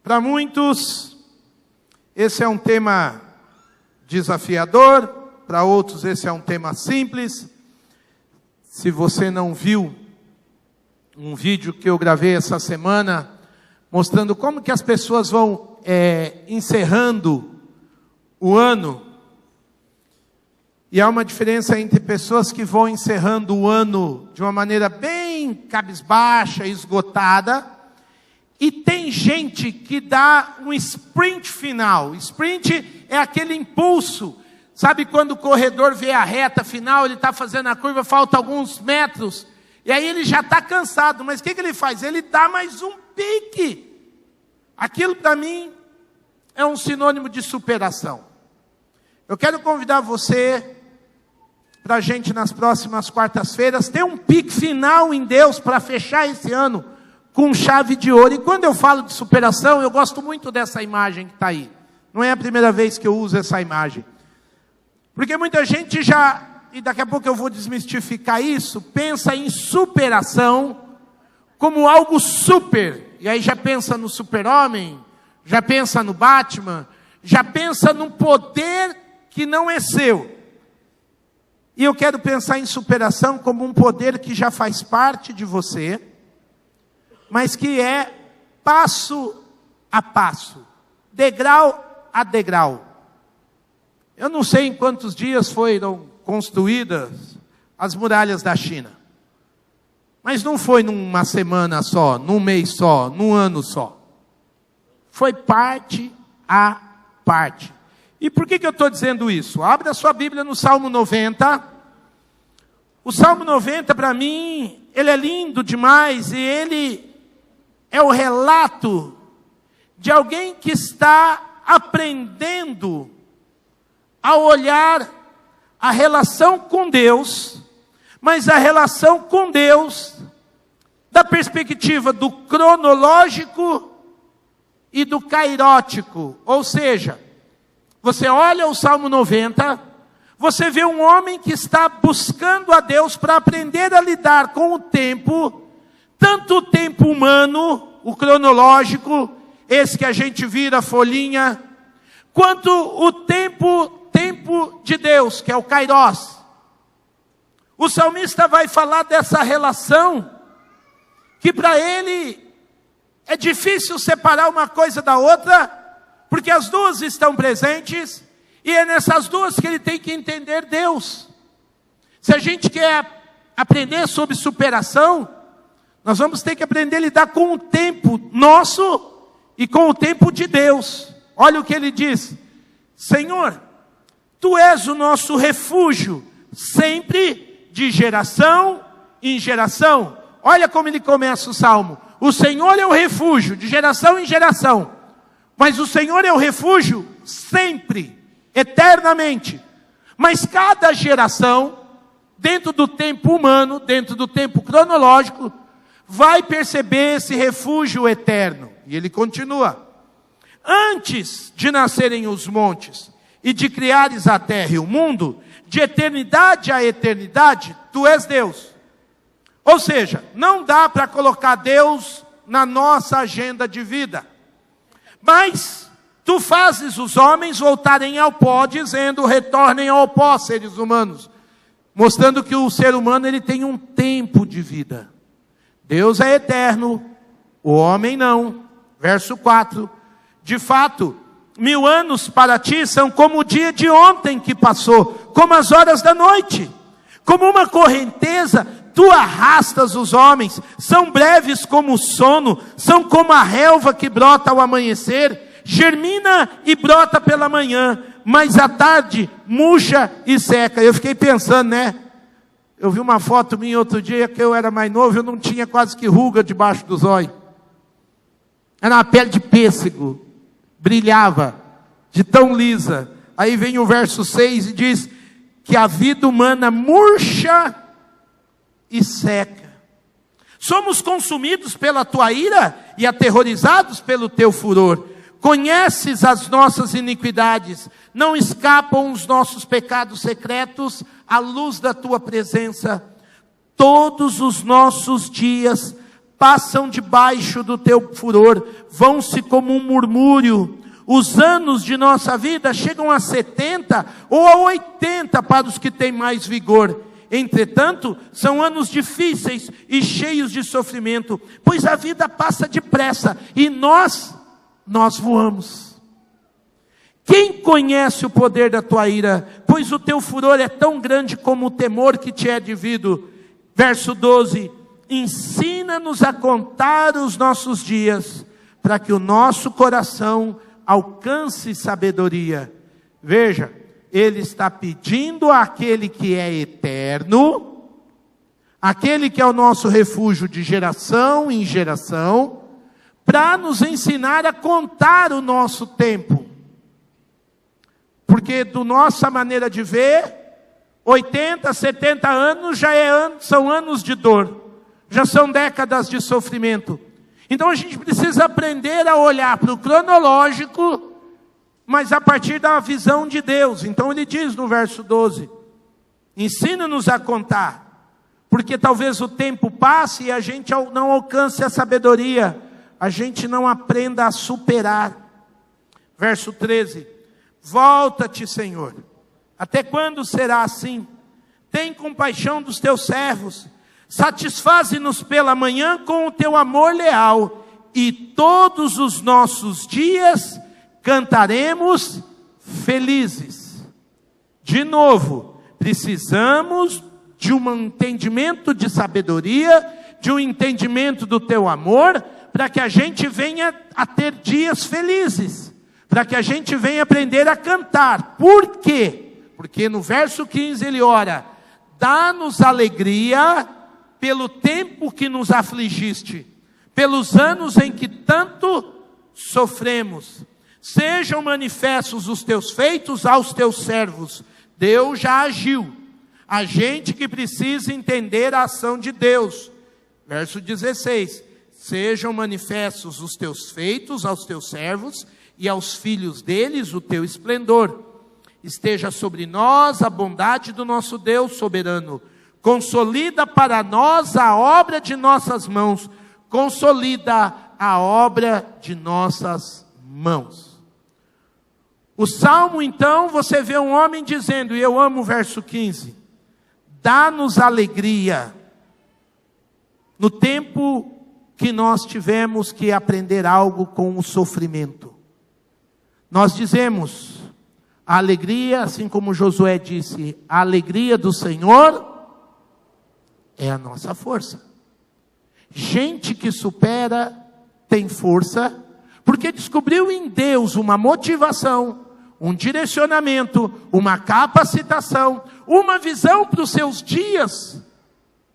Para muitos, esse é um tema desafiador, para outros esse é um tema simples. Se você não viu um vídeo que eu gravei essa semana, mostrando como que as pessoas vão encerrando o ano, e há uma diferença entre pessoas que vão encerrando o ano de uma maneira bem cabisbaixa, esgotada, e tem gente que dá um sprint final. Sprint é aquele impulso. Sabe quando o corredor vê a reta final, ele está fazendo a curva, falta alguns metros, e aí ele já está cansado, mas o que ele faz? Ele dá mais um pique. Aquilo para mim é um sinônimo de superação. Eu quero convidar você para a gente nas próximas quartas-feiras ter um pique final em Deus para fechar esse ano com chave de ouro. E quando eu falo de superação, eu gosto muito dessa imagem que está aí. Não é a primeira vez que eu uso essa imagem. Porque muita gente já, e daqui a pouco eu vou desmistificar isso, pensa em superação como algo super. E aí já pensa no Super-Homem, já pensa no Batman, já pensa num poder que não é seu. E eu quero pensar em superação como um poder que já faz parte de você, mas que é passo a passo, degrau a degrau. Eu não sei em quantos dias foram construídas as muralhas da China, mas não foi numa semana só, num mês só, num ano só. Foi parte a parte. E por que eu estou dizendo isso? Abra sua Bíblia no Salmo 90. O Salmo 90, para mim, ele é lindo demais, e ele é o relato de alguém que está aprendendo a olhar a relação com Deus, mas a relação com Deus da perspectiva do cronológico e do cairótico. Ou seja, você olha o Salmo 90, você vê um homem que está buscando a Deus para aprender a lidar com o tempo, tanto o tempo humano, o cronológico, esse que a gente vira folhinha, quanto o tempo de Deus, que é o Kairos. O salmista vai falar dessa relação, que para ele é difícil separar uma coisa da outra, porque as duas estão presentes, e é nessas duas que ele tem que entender Deus. Se a gente quer aprender sobre superação, nós vamos ter que aprender a lidar com o tempo nosso e com o tempo de Deus. Olha o que ele diz: Senhor, Tu és o nosso refúgio, sempre de geração em geração. Olha como ele começa o Salmo. O Senhor é o refúgio, de geração em geração. Mas o Senhor é o refúgio sempre, eternamente. Mas cada geração, dentro do tempo humano, dentro do tempo cronológico, vai perceber esse refúgio eterno. E ele continua: antes de nascerem os montes e de criares a terra e o mundo, de eternidade a eternidade, Tu és Deus. Ou seja, não dá para colocar Deus na nossa agenda de vida. Mas Tu fazes os homens voltarem ao pó, dizendo: retornem ao pó, seres humanos. Mostrando que o ser humano ele tem um tempo de vida. Deus é eterno, o homem não. Verso 4. De fato, 1000 anos para ti são como o dia de ontem que passou, como as horas da noite. Como uma correnteza, tu arrastas os homens, são breves como o sono, são como a relva que brota ao amanhecer, germina e brota pela manhã, mas à tarde murcha e seca. Eu fiquei pensando, né? Eu vi uma foto minha outro dia, que eu era mais novo, eu não tinha quase que ruga debaixo dos olhos. Era uma pele de pêssego, brilhava, de tão lisa. Aí vem o verso 6 e diz que a vida humana murcha e seca. Somos consumidos pela tua ira e aterrorizados pelo teu furor. Conheces as nossas iniquidades, não escapam os nossos pecados secretos à luz da tua presença. Todos os nossos dias passam debaixo do teu furor, vão-se como um murmúrio. Os anos de nossa vida chegam a 70 ou a 80 para os que têm mais vigor. Entretanto, são anos difíceis e cheios de sofrimento, pois a vida passa depressa e nós voamos. Quem conhece o poder da tua ira? Pois o teu furor é tão grande como o temor que te é devido. Verso 12, ensina-nos a contar os nossos dias, para que o nosso coração alcance sabedoria. Veja, ele está pedindo àquele que é eterno, aquele que é o nosso refúgio de geração em geração, para nos ensinar a contar o nosso tempo. Porque do nossa maneira de ver, 80, 70 anos são anos de dor, já são décadas de sofrimento. Então a gente precisa aprender a olhar para o cronológico, mas a partir da visão de Deus. Então ele diz no verso 12, ensina-nos a contar, porque talvez o tempo passe e a gente não alcance a sabedoria, a gente não aprenda a superar. Verso 13, volta-te, Senhor, até quando será assim? Tem compaixão dos teus servos, satisfaze-nos pela manhã com o teu amor leal, e todos os nossos dias cantaremos felizes. De novo, precisamos de um entendimento de sabedoria, de um entendimento do teu amor, para que a gente venha a ter dias felizes, para que a gente venha aprender a cantar. Por quê? Porque no verso 15 ele ora, dá-nos alegria pelo tempo que nos afligiste, pelos anos em que tanto sofremos. Sejam manifestos os teus feitos aos teus servos. Deus já agiu. A gente que precisa entender a ação de Deus. Verso 16. Sejam manifestos os teus feitos aos teus servos e aos filhos deles o teu esplendor. Esteja sobre nós a bondade do nosso Deus soberano. Consolida para nós a obra de nossas mãos. Consolida a obra de nossas mãos. O Salmo, então, você vê um homem dizendo, e eu amo o verso 15, dá-nos alegria no tempo que nós tivemos que aprender algo com o sofrimento. Nós dizemos, a alegria, assim como Josué disse, a alegria do Senhor é a nossa força. Gente que supera tem força, porque descobriu em Deus uma motivação, um direcionamento, uma capacitação, uma visão para os seus dias.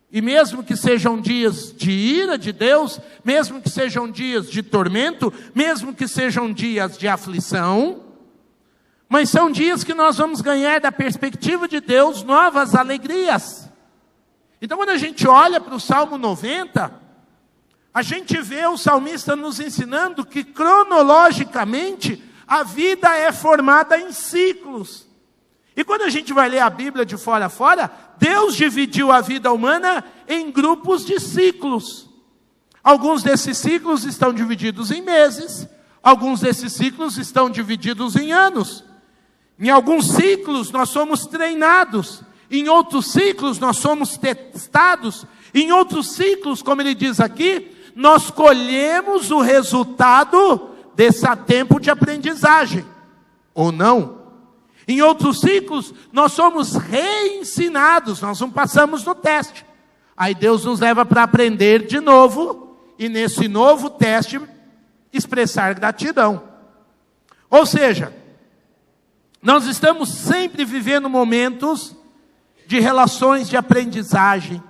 E mesmo que sejam dias de ira de Deus, mesmo que sejam dias de tormento, mesmo que sejam dias de aflição, mas são dias que nós vamos ganhar da perspectiva de Deus novas alegrias. Então quando a gente olha para o Salmo 90, a gente vê o salmista nos ensinando que cronologicamente a vida é formada em ciclos. E quando a gente vai ler a Bíblia de fora a fora, Deus dividiu a vida humana em grupos de ciclos. Alguns desses ciclos estão divididos em meses, alguns desses ciclos estão divididos em anos. Em alguns ciclos nós somos treinados, em outros ciclos nós somos testados, em outros ciclos, como ele diz aqui, nós colhemos o resultado desse tempo de aprendizagem, ou não. Em outros ciclos, nós somos reensinados, nós não passamos no teste. Aí Deus nos leva para aprender de novo, e nesse novo teste, expressar gratidão. Ou seja, nós estamos sempre vivendo momentos de relações de aprendizagem.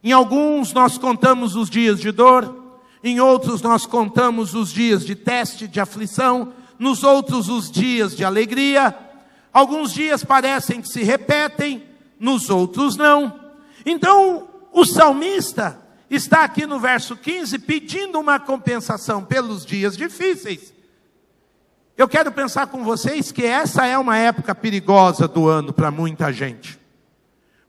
Em alguns nós contamos os dias de dor, em outros nós contamos os dias de teste, de aflição, nos outros os dias de alegria. Alguns dias parecem que se repetem, nos outros não. Então, o salmista está aqui no verso 15 pedindo uma compensação pelos dias difíceis. Eu quero pensar com vocês que essa é uma época perigosa do ano para muita gente.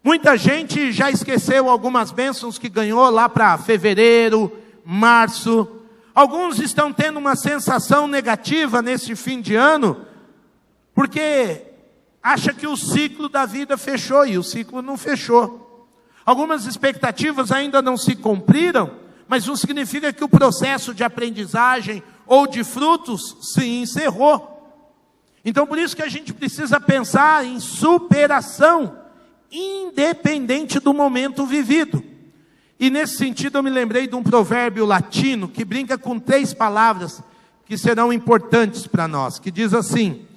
Muita gente já esqueceu algumas bênçãos que ganhou lá para fevereiro, março. Alguns estão tendo uma sensação negativa nesse fim de ano, porque acha que o ciclo da vida fechou, e o ciclo não fechou. Algumas expectativas ainda não se cumpriram, mas não significa que o processo de aprendizagem ou de frutos se encerrou. Então, por isso que a gente precisa pensar em superação, independente do momento vivido. E nesse sentido eu me lembrei de um provérbio latino que brinca com 3 palavras que serão importantes para nós, que diz assim: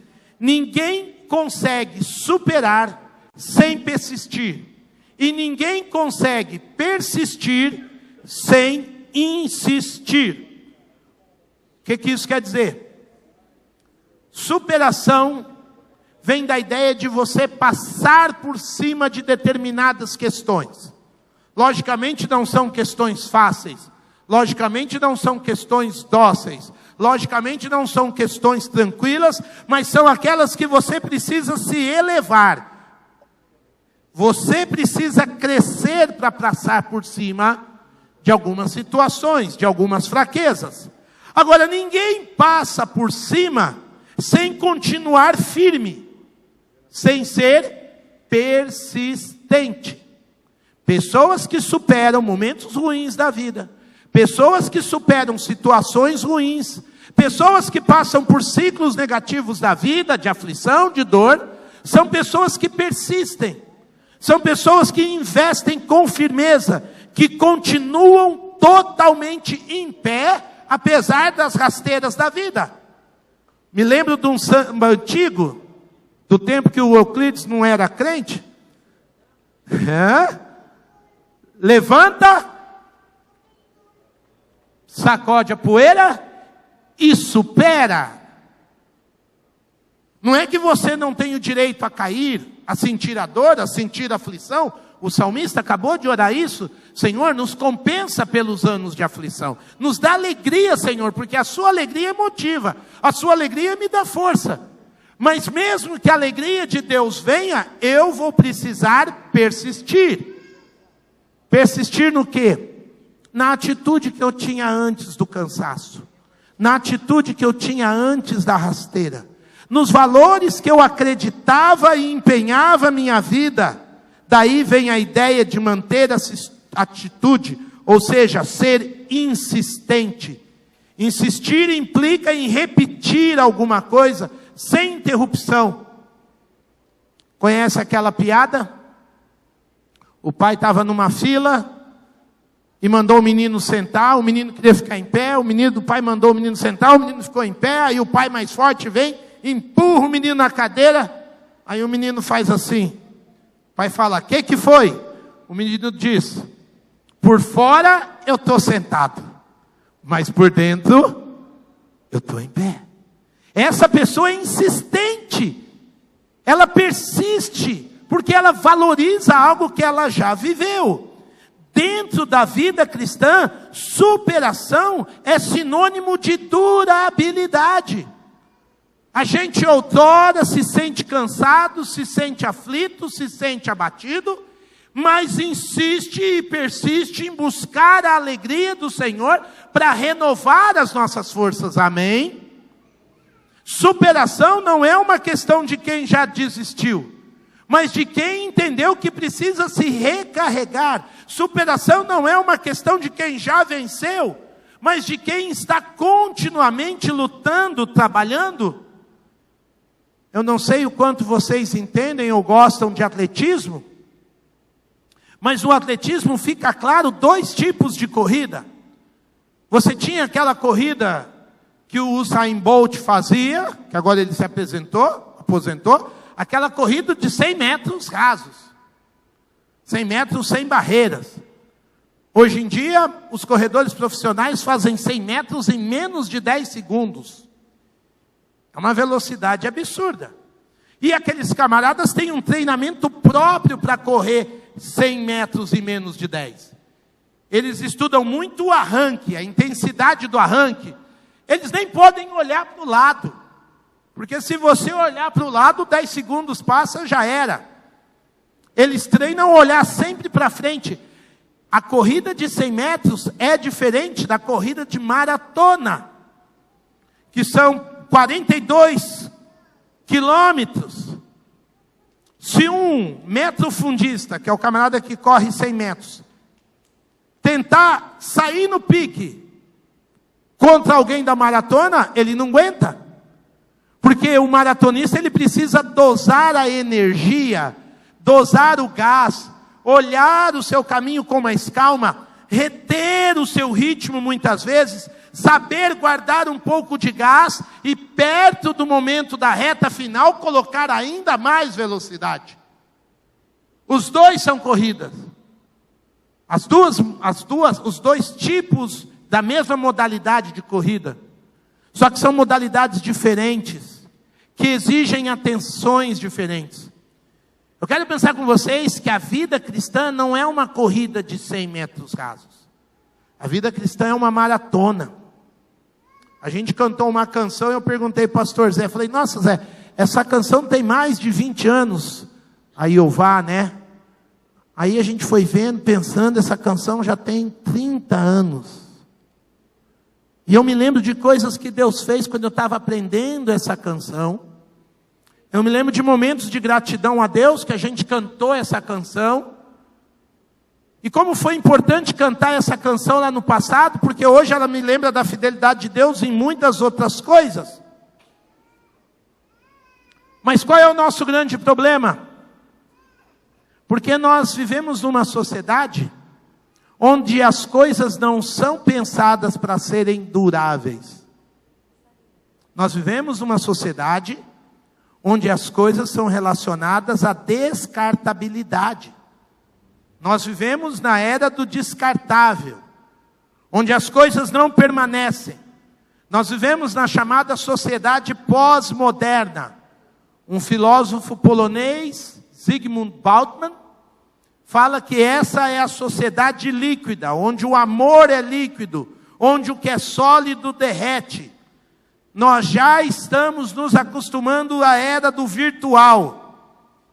ninguém consegue superar sem persistir, e ninguém consegue persistir sem insistir. O que isso quer dizer? Superação vem da ideia de você passar por cima de determinadas questões. Logicamente não são questões fáceis, logicamente não são questões dóceis, logicamente não são questões tranquilas, mas são aquelas que você precisa se elevar. Você precisa crescer para passar por cima de algumas situações, de algumas fraquezas. Agora, ninguém passa por cima sem continuar firme, sem ser persistente. Pessoas que superam momentos ruins da vida, pessoas que superam situações ruins, pessoas que passam por ciclos negativos da vida, de aflição, de dor, são pessoas que persistem, são pessoas que investem com firmeza, que continuam totalmente em pé, apesar das rasteiras da vida. Me lembro de um samba antigo, do tempo que o Euclides não era crente. Levanta, sacode a poeira e supera. Não é que você não tem o direito a cair, a sentir a dor, a sentir a aflição. O salmista acabou de orar isso. Senhor, nos compensa pelos anos de aflição. Nos dá alegria, Senhor, porque a sua alegria motiva. A sua alegria me dá força. Mas mesmo que a alegria de Deus venha, eu vou precisar persistir. Persistir no quê? Na atitude que eu tinha antes do cansaço. Na atitude que eu tinha antes da rasteira. Nos valores que eu acreditava e empenhava a minha vida. Daí vem a ideia de manter essa atitude, ou seja, ser insistente. Insistir implica em repetir alguma coisa sem interrupção. Conhece aquela piada? O pai estava numa fila e mandou o menino sentar, o menino queria ficar em pé, o pai mandou o menino sentar, o menino ficou em pé, aí o pai mais forte vem, empurra o menino na cadeira, aí o menino faz assim. O pai fala: que foi? O menino diz: por fora eu estou sentado, mas por dentro eu estou em pé. Essa pessoa é insistente, ela persiste, porque ela valoriza algo que ela já viveu. Dentro da vida cristã, superação é sinônimo de durabilidade. A gente outrora se sente cansado, se sente aflito, se sente abatido, mas insiste e persiste em buscar a alegria do Senhor para renovar as nossas forças. Amém? Superação não é uma questão de quem já desistiu, mas de quem entendeu que precisa se recarregar. Superação não é uma questão de quem já venceu, mas de quem está continuamente lutando, trabalhando. Eu não sei o quanto vocês entendem ou gostam de atletismo, mas no atletismo fica claro 2 tipos de corrida. Você tinha aquela corrida que o Usain Bolt fazia, que agora ele se aposentou, aquela corrida de 100 metros rasos, 100 metros sem barreiras. Hoje em dia, os corredores profissionais fazem 100 metros em menos de 10 segundos. É uma velocidade absurda. E aqueles camaradas têm um treinamento próprio para correr 100 metros em menos de 10. Eles estudam muito o arranque, a intensidade do arranque. Eles nem podem olhar para o lado. Porque se você olhar para o lado, 10 segundos passa, já era. Eles treinam a olhar sempre para frente. A corrida de 100 metros é diferente da corrida de maratona, que são 42 quilômetros. Se um metrofundista, que é o camarada que corre 100 metros, tentar sair no pique contra alguém da maratona, ele não aguenta. Porque o maratonista, ele precisa dosar a energia, dosar o gás, olhar o seu caminho com mais calma, reter o seu ritmo muitas vezes, saber guardar um pouco de gás e perto do momento da reta final colocar ainda mais velocidade. Os dois são corridas. Os dois tipos da mesma modalidade de corrida. Só que são modalidades diferentes, que exigem atenções diferentes. Eu quero pensar com vocês que a vida cristã não é uma corrida de 100 metros rasos. A vida cristã é uma maratona. A gente cantou uma canção e eu perguntei para o pastor Zé, falei, nossa Zé, essa canção tem mais de 20 anos. Aí eu vá, né? Aí a gente foi vendo, pensando, essa canção já tem 30 anos. E eu me lembro de coisas que Deus fez quando eu estava aprendendo essa canção. Eu me lembro de momentos de gratidão a Deus, que a gente cantou essa canção. E como foi importante cantar essa canção lá no passado, porque hoje ela me lembra da fidelidade de Deus em muitas outras coisas. Mas qual é o nosso grande problema? Porque nós vivemos numa sociedade onde as coisas não são pensadas para serem duráveis. Nós vivemos numa sociedade onde as coisas são relacionadas à descartabilidade. Nós vivemos na era do descartável, onde as coisas não permanecem. Nós vivemos na chamada sociedade pós-moderna. Um filósofo polonês, Zygmunt Bauman, fala que essa é a sociedade líquida, onde o amor é líquido, onde o que é sólido derrete. Nós já estamos nos acostumando à era do virtual.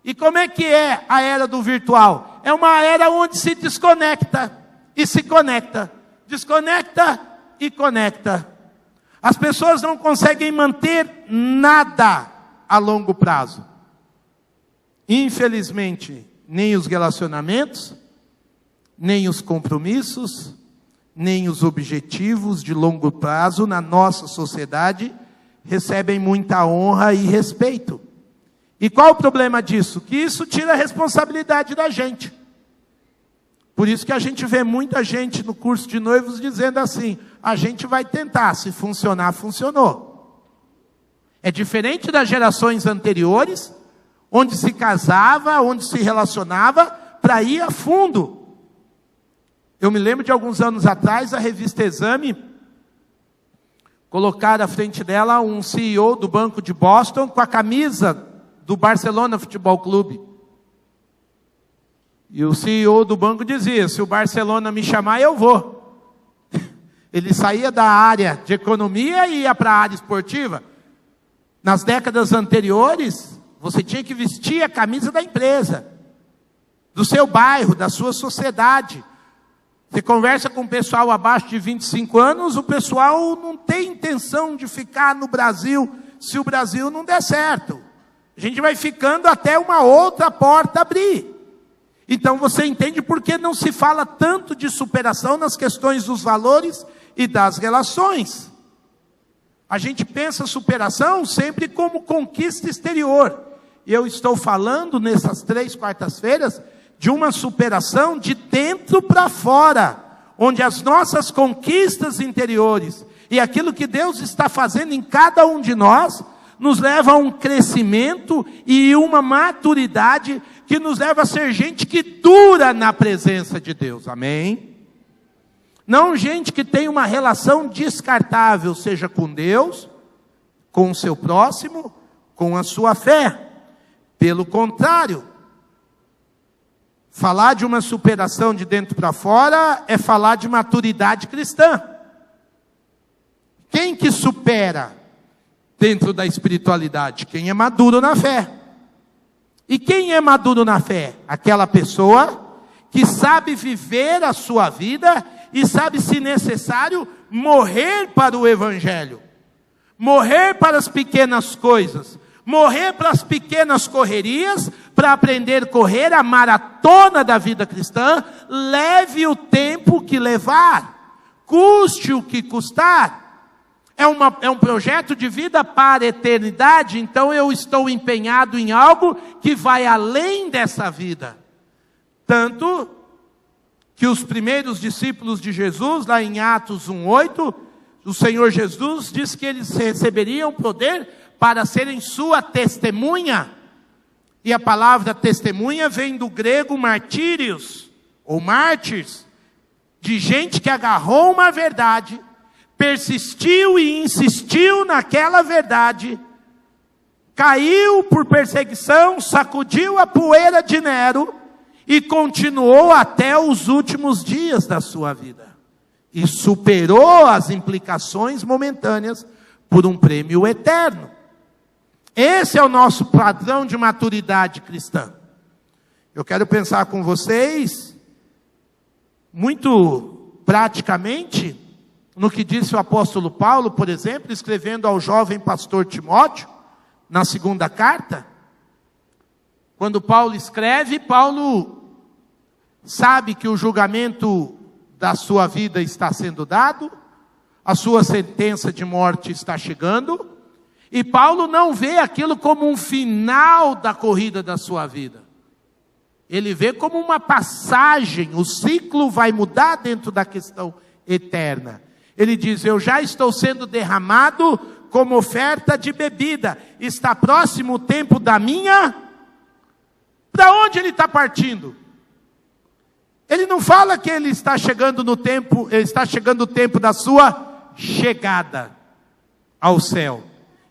E como é que é a era do virtual? É uma era onde se desconecta e se conecta. Desconecta e conecta. As pessoas não conseguem manter nada a longo prazo. Infelizmente, nem os relacionamentos, nem os compromissos, nem os objetivos de longo prazo na nossa sociedade recebem muita honra e respeito. E qual o problema disso? Que isso tira a responsabilidade da gente. Por isso que a gente vê muita gente no curso de noivos dizendo assim, a gente vai tentar, se funcionar, funcionou. É diferente das gerações anteriores, onde se casava, onde se relacionava, para ir a fundo. Eu me lembro de alguns anos atrás, a revista Exame, colocar à frente dela um CEO do Banco de Boston com a camisa do Barcelona Futebol Clube. E o CEO do banco dizia, se o Barcelona me chamar, eu vou. Ele saía da área de economia e ia para a área esportiva. Nas décadas anteriores, você tinha que vestir a camisa da empresa, do seu bairro, da sua sociedade. Você conversa com o pessoal abaixo de 25 anos, o pessoal não tem intenção de ficar no Brasil, se o Brasil não der certo. A gente vai ficando até uma outra porta abrir. Então você entende por que não se fala tanto de superação nas questões dos valores e das relações. A gente pensa superação sempre como conquista exterior. E eu estou falando nessas 3 quartas-feiras de uma superação de dentro para fora, onde as nossas conquistas interiores e aquilo que Deus está fazendo em cada um de nós, nos leva a um crescimento e uma maturidade que nos leva a ser gente que dura na presença de Deus, amém? Não gente que tem uma relação descartável, seja com Deus, com o seu próximo, com a sua fé. Pelo contrário, falar de uma superação de dentro para fora é falar de maturidade cristã. Quem que supera dentro da espiritualidade? Quem é maduro na fé. E quem é maduro na fé? Aquela pessoa que sabe viver a sua vida e sabe, se necessário, morrer para o Evangelho. Morrer para as pequenas coisas. Morrer para as pequenas correrias, para aprender a correr a maratona da vida cristã. Leve o tempo que levar, custe o que custar. É um projeto de vida para a eternidade, então eu estou empenhado em algo que vai além dessa vida. Tanto que os primeiros discípulos de Jesus, lá em Atos 1:8, o Senhor Jesus disse que eles receberiam poder para serem sua testemunha. E a palavra testemunha vem do grego martírios, ou mártires, de gente que agarrou uma verdade, persistiu e insistiu naquela verdade, caiu por perseguição, sacudiu a poeira de Nero e continuou até os últimos dias da sua vida. E superou as implicações momentâneas por um prêmio eterno. Esse é o nosso padrão de maturidade cristã. Eu quero pensar com vocês, muito praticamente, no que disse o apóstolo Paulo, por exemplo, escrevendo ao jovem pastor Timóteo, na segunda carta. Quando Paulo escreve, Paulo sabe que o julgamento da sua vida está sendo dado, a sua sentença de morte está chegando, e Paulo não vê aquilo como um final da corrida da sua vida. Ele vê como uma passagem, o ciclo vai mudar dentro da questão eterna. Ele diz, eu já estou sendo derramado como oferta de bebida. Está próximo o tempo da minha... Para onde ele está partindo? Ele não fala que ele está chegando no tempo, está chegando o tempo da sua chegada ao céu.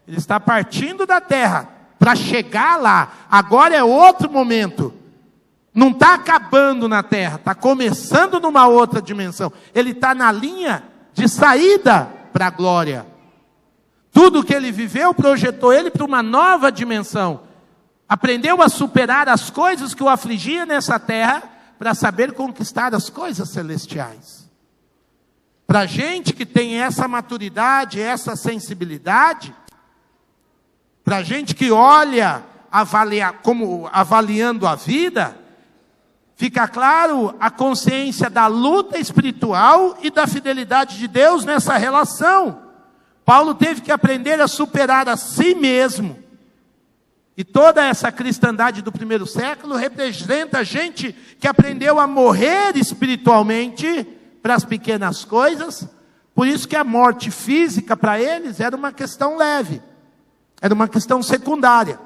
Ele está partindo da terra para chegar lá. Agora é outro momento. Não está acabando na terra, está começando numa outra dimensão. Ele está na linha de saída para a glória. Tudo que ele viveu projetou ele para uma nova dimensão. Aprendeu a superar as coisas que o afligiam nessa terra para saber conquistar as coisas celestiais. Para gente que tem essa maturidade, essa sensibilidade, para gente que olha avaliando a vida, fica claro a consciência da luta espiritual e da fidelidade de Deus nessa relação. Paulo teve que aprender a superar a si mesmo. E toda essa cristandade do primeiro século representa gente que aprendeu a morrer espiritualmente para as pequenas coisas. Por isso que a morte física para eles era uma questão leve. Era uma questão secundária.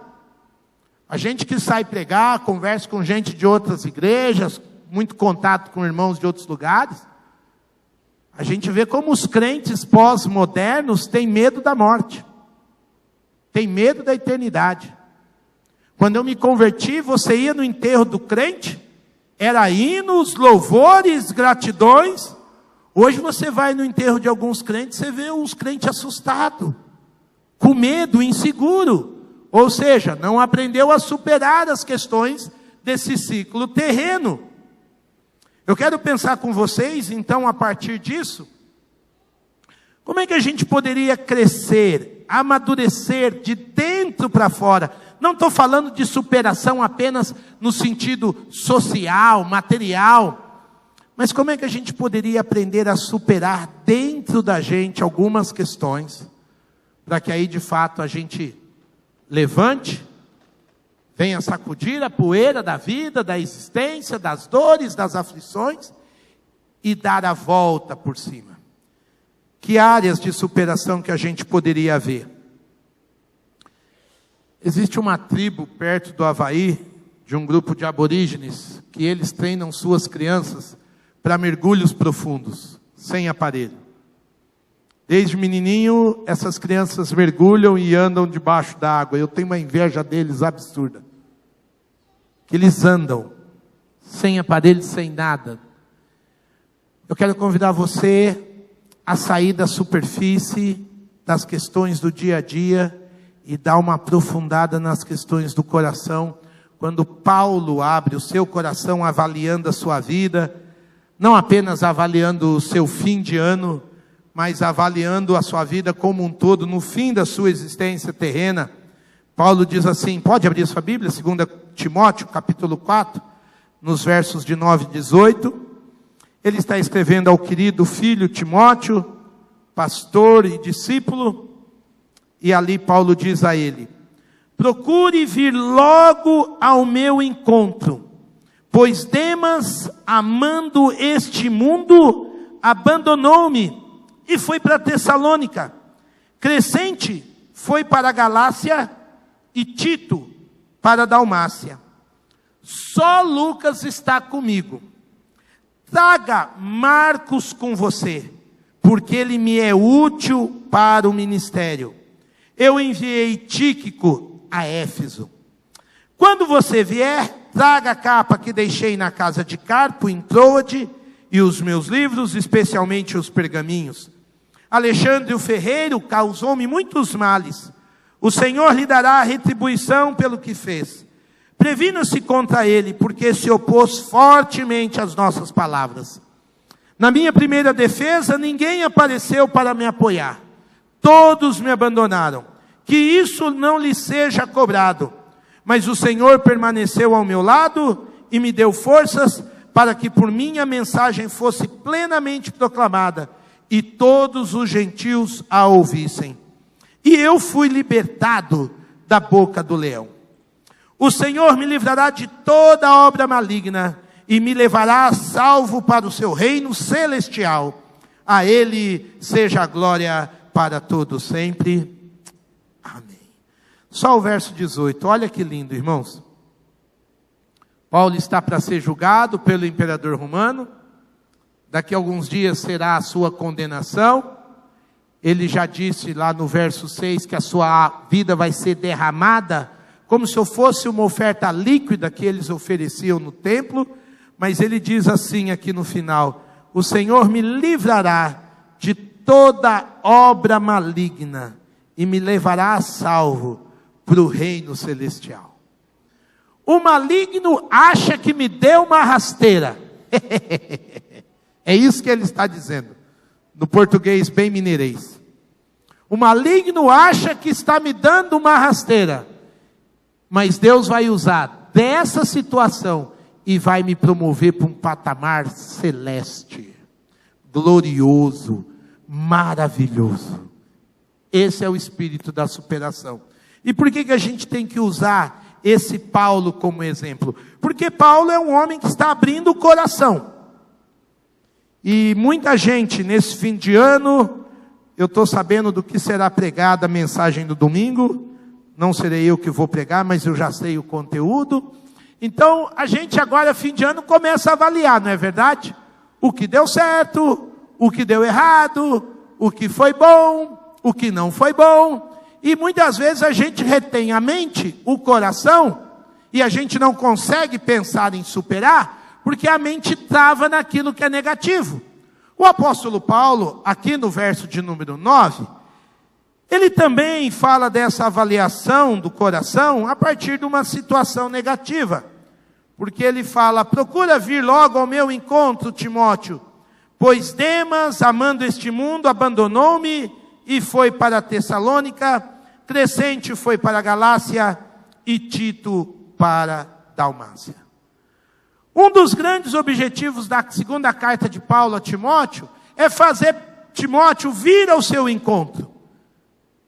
A gente que sai pregar, conversa com gente de outras igrejas, muito contato com irmãos de outros lugares, a gente vê como os crentes pós-modernos têm medo da morte, têm medo da eternidade. Quando eu me converti, você ia no enterro do crente, era hinos, louvores, gratidões. Hoje você vai no enterro de alguns crentes, você vê uns crentes assustados, com medo, inseguro. Ou seja, não aprendeu a superar as questões desse ciclo terreno. Eu quero pensar com vocês, então, a partir disso, como é que a gente poderia crescer, amadurecer de dentro para fora? Não estou falando de superação apenas no sentido social, material, mas como é que a gente poderia aprender a superar dentro da gente algumas questões, para que aí de fato a gente levante, venha sacudir a poeira da vida, da existência, das dores, das aflições e dar a volta por cima. Que áreas de superação que a gente poderia ver? Existe uma tribo perto do Havaí, de um grupo de aborígenes, que eles treinam suas crianças para mergulhos profundos, sem aparelho. Desde menininho, essas crianças mergulham e andam debaixo da água. Eu tenho uma inveja deles absurda. Que eles andam, sem aparelho, sem nada. Eu quero convidar você a sair da superfície, das questões do dia a dia, e dar uma aprofundada nas questões do coração, quando Paulo abre o seu coração avaliando a sua vida, não apenas avaliando o seu fim de ano, mas avaliando a sua vida como um todo, no fim da sua existência terrena. Paulo diz assim, pode abrir sua Bíblia, 2 Timóteo, capítulo 4, nos versos de 9 e 18. Ele está escrevendo ao querido filho Timóteo, pastor e discípulo, e ali Paulo diz a ele: procure vir logo ao meu encontro, pois Demas, amando este mundo, abandonou-me e foi para Tessalônica. Crescente foi para a Galácia e Tito para a Dalmácia. Só Lucas está comigo. Traga Marcos com você, porque ele me é útil para o ministério. Eu enviei Tíquico a Éfeso. Quando você vier, traga a capa que deixei na casa de Carpo, em Troade, e os meus livros, especialmente os pergaminhos. Alexandre o ferreiro causou-me muitos males. O Senhor lhe dará a retribuição pelo que fez. Previna-se contra ele, porque se opôs fortemente às nossas palavras. Na minha primeira defesa, ninguém apareceu para me apoiar. Todos me abandonaram. Que isso não lhe seja cobrado. Mas o Senhor permaneceu ao meu lado e me deu forças para que por mim a mensagem fosse plenamente proclamada e todos os gentios a ouvissem. E eu fui libertado da boca do leão. O Senhor me livrará de toda obra maligna e me levará a salvo para o seu reino celestial. A Ele seja a glória para todos sempre. Amém. Só o verso 18, olha que lindo, irmãos. Paulo está para ser julgado pelo imperador romano. Daqui a alguns dias será a sua condenação. Ele já disse lá no verso 6 que a sua vida vai ser derramada, como se fosse uma oferta líquida que eles ofereciam no templo. Mas ele diz assim aqui no final: o Senhor me livrará de toda obra maligna e me levará a salvo para o reino celestial. O maligno acha que me deu uma rasteira. É isso que ele está dizendo, no português bem mineirês. O maligno acha que está me dando uma rasteira, mas Deus vai usar dessa situação e vai me promover para um patamar celeste, glorioso, maravilhoso. Esse é o espírito da superação. E por que a gente tem que usar esse Paulo como exemplo? Porque Paulo é um homem que está abrindo o coração. E muita gente nesse fim de ano, eu estou sabendo do que será pregada a mensagem do domingo. Não serei eu que vou pregar, mas eu já sei o conteúdo. Então a gente agora, fim de ano, começa a avaliar, não é verdade? O que deu certo, o que deu errado, o que foi bom, o que não foi bom. E muitas vezes a gente retém a mente, o coração, e a gente não consegue pensar em superar, porque a mente trava naquilo que é negativo. O apóstolo Paulo, aqui no verso de número 9, ele também fala dessa avaliação do coração a partir de uma situação negativa. Porque ele fala: procura vir logo ao meu encontro, Timóteo, pois Demas, amando este mundo, abandonou-me e foi para Tessalônica. Crescente foi para a Galácia e Tito para Dalmácia. Um dos grandes objetivos da segunda carta de Paulo a Timóteo é fazer Timóteo vir ao seu encontro.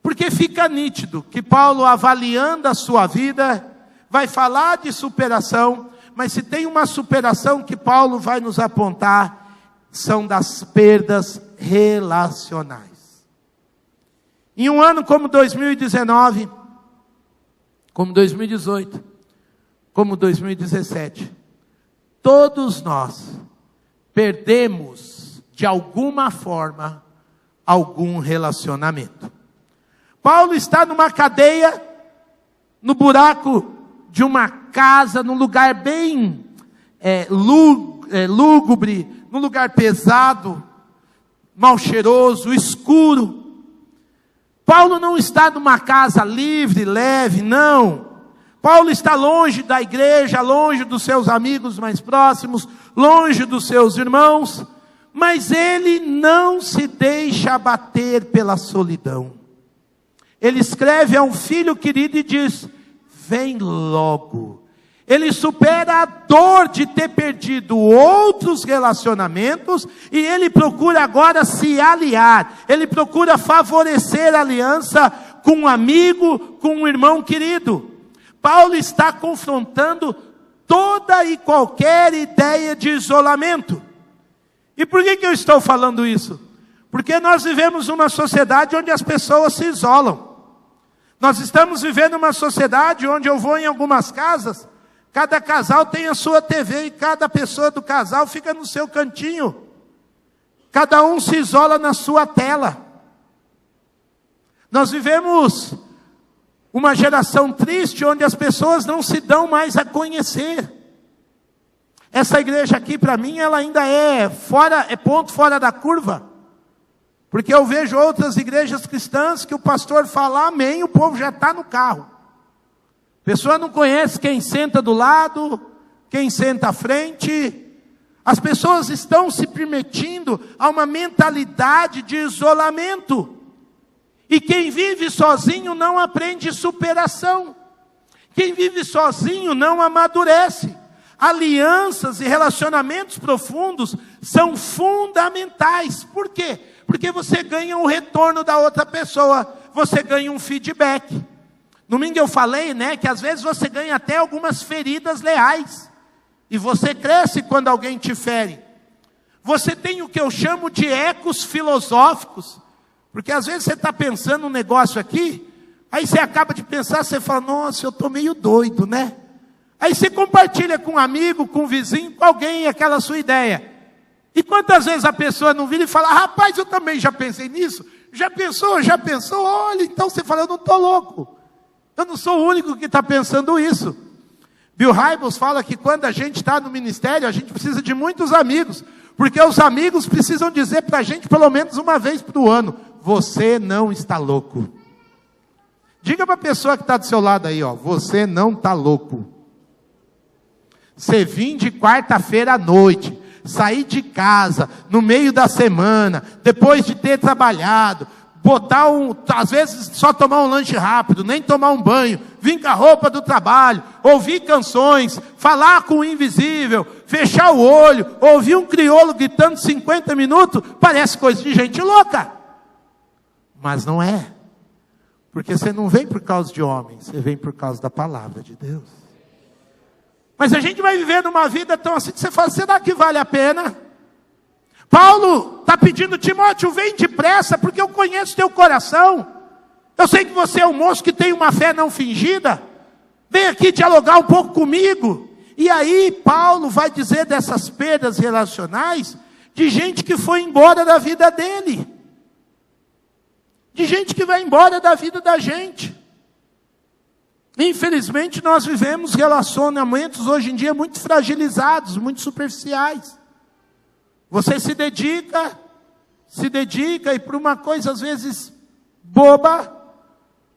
Porque fica nítido que Paulo, avaliando a sua vida, vai falar de superação, mas se tem uma superação que Paulo vai nos apontar, são das perdas relacionais. Em um ano como 2019, como 2018, como 2017, todos nós perdemos, de alguma forma, algum relacionamento. Paulo está numa cadeia, no buraco de uma casa, num lugar bem lúgubre, num lugar pesado, mal cheiroso, escuro. Paulo não está numa casa livre, leve, não. Paulo está longe da igreja, longe dos seus amigos mais próximos, longe dos seus irmãos, mas ele não se deixa abater pela solidão. Ele escreve a um filho querido e diz: vem logo. Ele supera a dor de ter perdido outros relacionamentos e ele procura agora se aliar. Ele procura favorecer a aliança com um amigo, com um irmão querido. Paulo está confrontando toda e qualquer ideia de isolamento. E por que eu estou falando isso? Porque nós vivemos uma sociedade onde as pessoas se isolam. Nós estamos vivendo uma sociedade onde eu vou em algumas casas, cada casal tem a sua TV e cada pessoa do casal fica no seu cantinho. Cada um se isola na sua tela. Nós vivemos uma geração triste onde as pessoas não se dão mais a conhecer. Essa igreja aqui, para mim, ela ainda é ponto fora da curva. Porque eu vejo outras igrejas cristãs que o pastor fala amém, o povo já está no carro. A pessoa não conhece quem senta do lado, quem senta à frente. As pessoas estão se permitindo a uma mentalidade de isolamento. E quem vive sozinho não aprende superação. Quem vive sozinho não amadurece. Alianças e relacionamentos profundos são fundamentais. Por quê? Porque você ganha o retorno da outra pessoa. Você ganha um feedback. Domingo eu falei, que às vezes você ganha até algumas feridas leais. E você cresce quando alguém te fere. Você tem o que eu chamo de ecos filosóficos. Porque às vezes você está pensando um negócio aqui, aí você acaba de pensar, você fala, nossa, eu estou meio doido, né? Aí você compartilha com um amigo, com um vizinho, com alguém, aquela sua ideia. E quantas vezes a pessoa não vira e fala, rapaz, eu também já pensei nisso? Já pensou? Olha, então você fala, eu não estou louco. Eu não sou o único que está pensando isso. Bill Hybels fala que quando a gente está no ministério, a gente precisa de muitos amigos. Porque os amigos precisam dizer para a gente, pelo menos uma vez por ano, você não está louco. Diga para a pessoa que está do seu lado aí, você não está louco. Você vir de quarta-feira à noite, sair de casa, no meio da semana, depois de ter trabalhado, às vezes só tomar um lanche rápido, nem tomar um banho, vir com a roupa do trabalho, ouvir canções, falar com o invisível, fechar o olho, ouvir um crioulo gritando 50 minutos, parece coisa de gente louca. Mas não é. Porque você não vem por causa de homens, você vem por causa da palavra de Deus. Mas a gente vai viver numa vida tão assim que você fala, será que vale a pena? Paulo está pedindo, Timóteo, vem depressa, porque eu conheço teu coração. Eu sei que você é um moço que tem uma fé não fingida. Vem aqui dialogar um pouco comigo. E aí Paulo vai dizer dessas perdas relacionais de gente que foi embora da vida dele. De gente que vai embora da vida da gente. Infelizmente nós vivemos relacionamentos hoje em dia muito fragilizados, muito superficiais. Você se dedica e por uma coisa às vezes boba,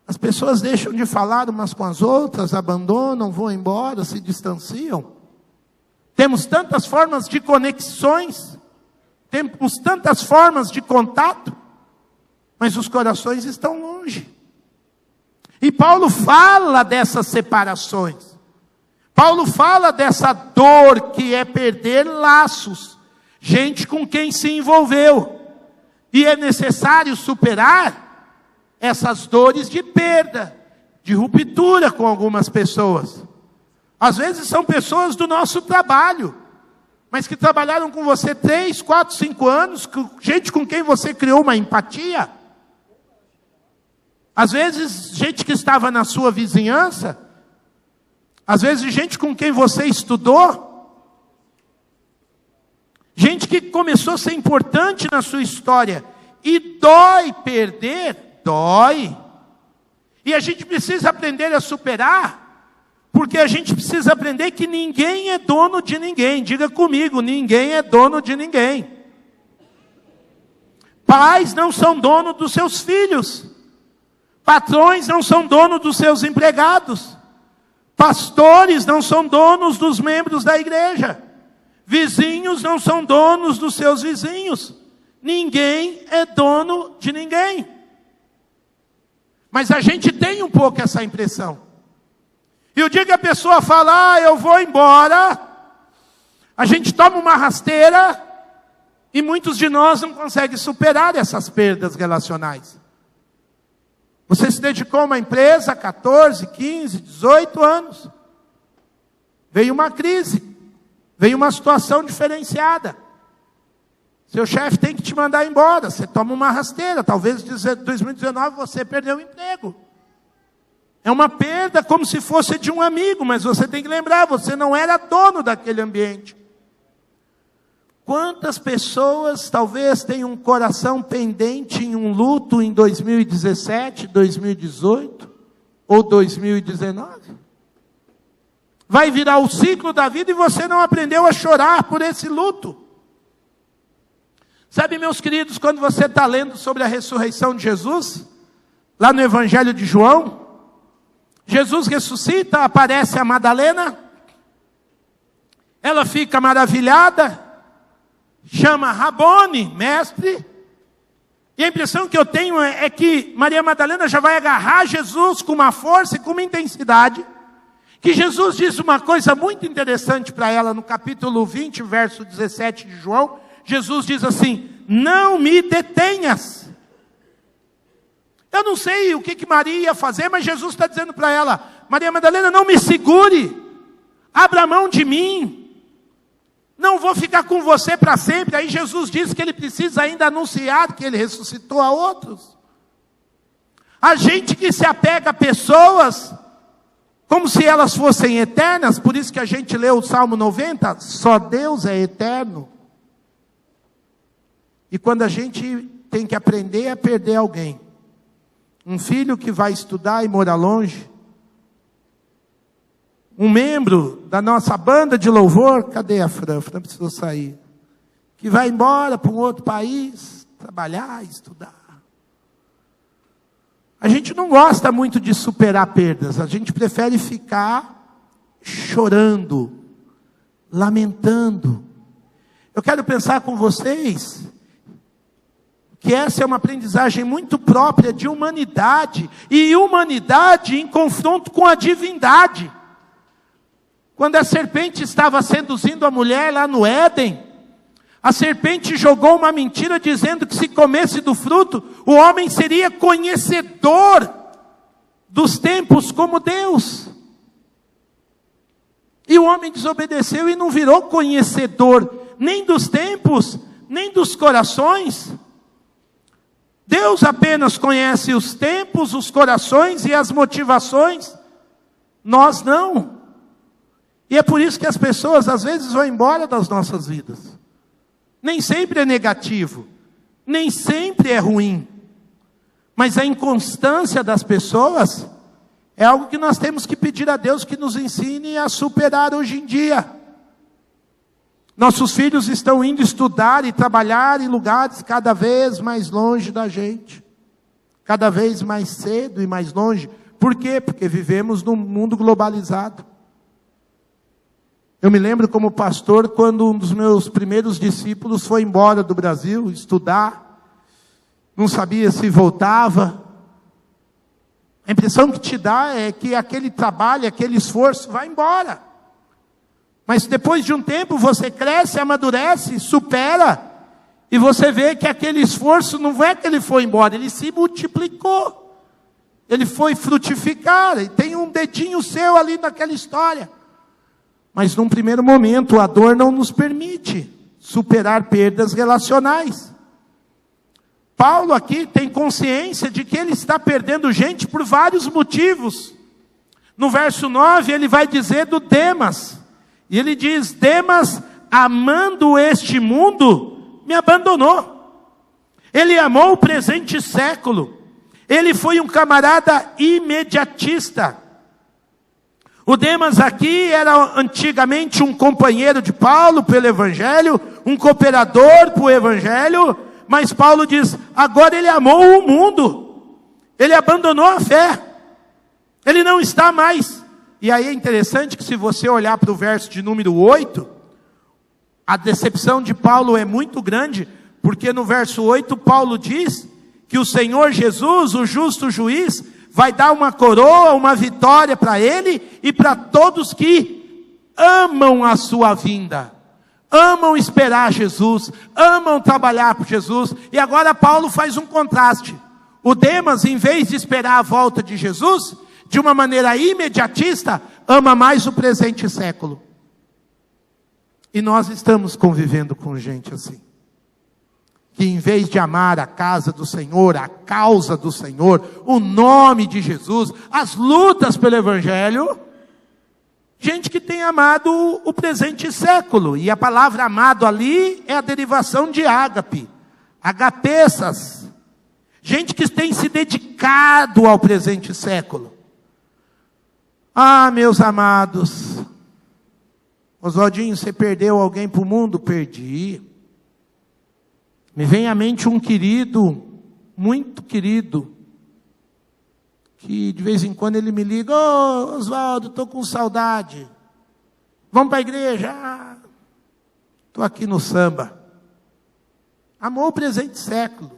as pessoas deixam de falar umas com as outras, abandonam, vão embora, se distanciam. Temos tantas formas de conexões, temos tantas formas de contato, mas os corações estão longe. E Paulo fala dessas separações. Paulo fala dessa dor que é perder laços. Gente com quem se envolveu. E é necessário superar essas dores de perda, de ruptura com algumas pessoas. Às vezes são pessoas do nosso trabalho, mas que trabalharam com você 3, 4, 5 anos, gente com quem você criou uma empatia. Às vezes, gente que estava na sua vizinhança. Às vezes, gente com quem você estudou. Gente que começou a ser importante na sua história. E dói perder, dói. E a gente precisa aprender a superar, porque a gente precisa aprender que ninguém é dono de ninguém. Diga comigo, ninguém é dono de ninguém. Pais não são donos dos seus filhos. Patrões não são donos dos seus empregados. Pastores não são donos dos membros da igreja. Vizinhos não são donos dos seus vizinhos. Ninguém é dono de ninguém. Mas a gente tem um pouco essa impressão. E o dia que a pessoa fala, eu vou embora, a gente toma uma rasteira e muitos de nós não conseguem superar essas perdas relacionais. Você se dedicou a uma empresa há 14, 15, 18 anos. Veio uma crise, veio uma situação diferenciada. Seu chefe tem que te mandar embora, você toma uma rasteira, talvez em 2019 você perdeu o emprego. É uma perda como se fosse de um amigo, mas você tem que lembrar, você não era dono daquele ambiente. Quantas pessoas talvez tenham um coração pendente em um luto em 2017, 2018 ou 2019? Vai virar o ciclo da vida e você não aprendeu a chorar por esse luto. Sabe, meus queridos, quando você está lendo sobre a ressurreição de Jesus, lá no Evangelho de João, Jesus ressuscita, aparece a Madalena, ela fica maravilhada, chama Rabone, mestre, e a impressão que eu tenho é que Maria Madalena já vai agarrar Jesus com uma força e com uma intensidade, que Jesus diz uma coisa muito interessante para ela no capítulo 20, verso 17 de João. Jesus diz assim, não me detenhas. Eu não sei o que Maria ia fazer, mas Jesus está dizendo para ela, Maria Madalena, não me segure, abra mão de mim, não vou ficar com você para sempre. Aí Jesus diz que ele precisa ainda anunciar que ele ressuscitou a outros. A gente que se apega a pessoas como se elas fossem eternas, por isso que a gente leu o Salmo 90, só Deus é eterno. E quando a gente tem que aprender a perder alguém, um filho que vai estudar e morar longe, um membro da nossa banda de louvor, cadê a Fran? A Fran precisou sair. Que vai embora para um outro país, trabalhar, estudar. A gente não gosta muito de superar perdas, a gente prefere ficar chorando, lamentando. Eu quero pensar com vocês que essa é uma aprendizagem muito própria de humanidade, e humanidade em confronto com a divindade. Quando a serpente estava seduzindo a mulher lá no Éden, a serpente jogou uma mentira dizendo que se comesse do fruto, o homem seria conhecedor dos tempos como Deus. E o homem desobedeceu e não virou conhecedor nem dos tempos, nem dos corações. Deus apenas conhece os tempos, os corações e as motivações. Nós não. E é por isso que as pessoas às vezes vão embora das nossas vidas. Nem sempre é negativo, nem sempre é ruim. Mas a inconstância das pessoas é algo que nós temos que pedir a Deus que nos ensine a superar hoje em dia. Nossos filhos estão indo estudar e trabalhar em lugares cada vez mais longe da gente. Cada vez mais cedo e mais longe. Por quê? Porque vivemos num mundo globalizado. Eu me lembro como pastor, quando um dos meus primeiros discípulos foi embora do Brasil estudar, não sabia se voltava. A impressão que te dá é que aquele trabalho, aquele esforço vai embora. Mas depois de um tempo você cresce, amadurece, supera, e você vê que aquele esforço não é que ele foi embora, ele se multiplicou. Ele foi frutificar, e tem um dedinho seu ali naquela história. Mas num primeiro momento, a dor não nos permite superar perdas relacionais. Paulo aqui tem consciência de que ele está perdendo gente por vários motivos. No verso 9, ele vai dizer do Demas. E ele diz, Demas, amando este mundo, me abandonou. Ele amou o presente século. Ele foi um camarada imediatista. O Demas aqui era antigamente um companheiro de Paulo pelo Evangelho, um cooperador para o Evangelho, mas Paulo diz, agora ele amou o mundo, ele abandonou a fé, ele não está mais E aí é interessante que se você olhar para o verso de número 8, a decepção de Paulo é muito grande, porque no verso 8 Paulo diz que o Senhor Jesus, o justo juiz, vai dar uma coroa, uma vitória para ele e para todos que amam a sua vinda, amam esperar Jesus, amam trabalhar por Jesus. E agora Paulo faz um contraste. O Demas, em vez de esperar a volta de Jesus, de uma maneira imediatista, ama mais o presente século. E nós estamos convivendo com gente assim, que em vez de amar a casa do Senhor, a causa do Senhor, o nome de Jesus, as lutas pelo Evangelho, gente que tem amado o presente século. E a palavra amado ali é a derivação de ágape, agapessas. Gente que tem se dedicado ao presente século. Ah, meus amados, Oswaldinho, você perdeu alguém para o mundo? Perdi. Me vem à mente um querido, muito querido, que de vez em quando ele me liga: ô Oswaldo, estou com saudade. Vamos para a igreja? Estou aqui no samba. Amou o presente século.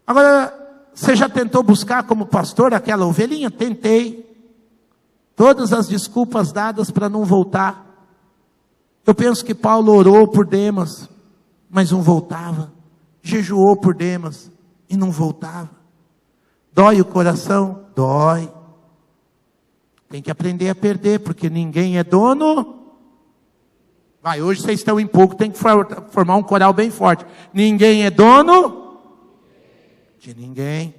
Agora, você já tentou buscar como pastor aquela ovelhinha? Tentei. Todas as desculpas dadas para não voltar. Eu penso que Paulo orou por Demas, mas não voltava. Jejuou por Demas e não voltava. Dói o coração? Dói. Tem que aprender a perder, porque ninguém é dono. Vai, hoje vocês estão em pouco, tem que formar um coral bem forte. Ninguém é dono de ninguém.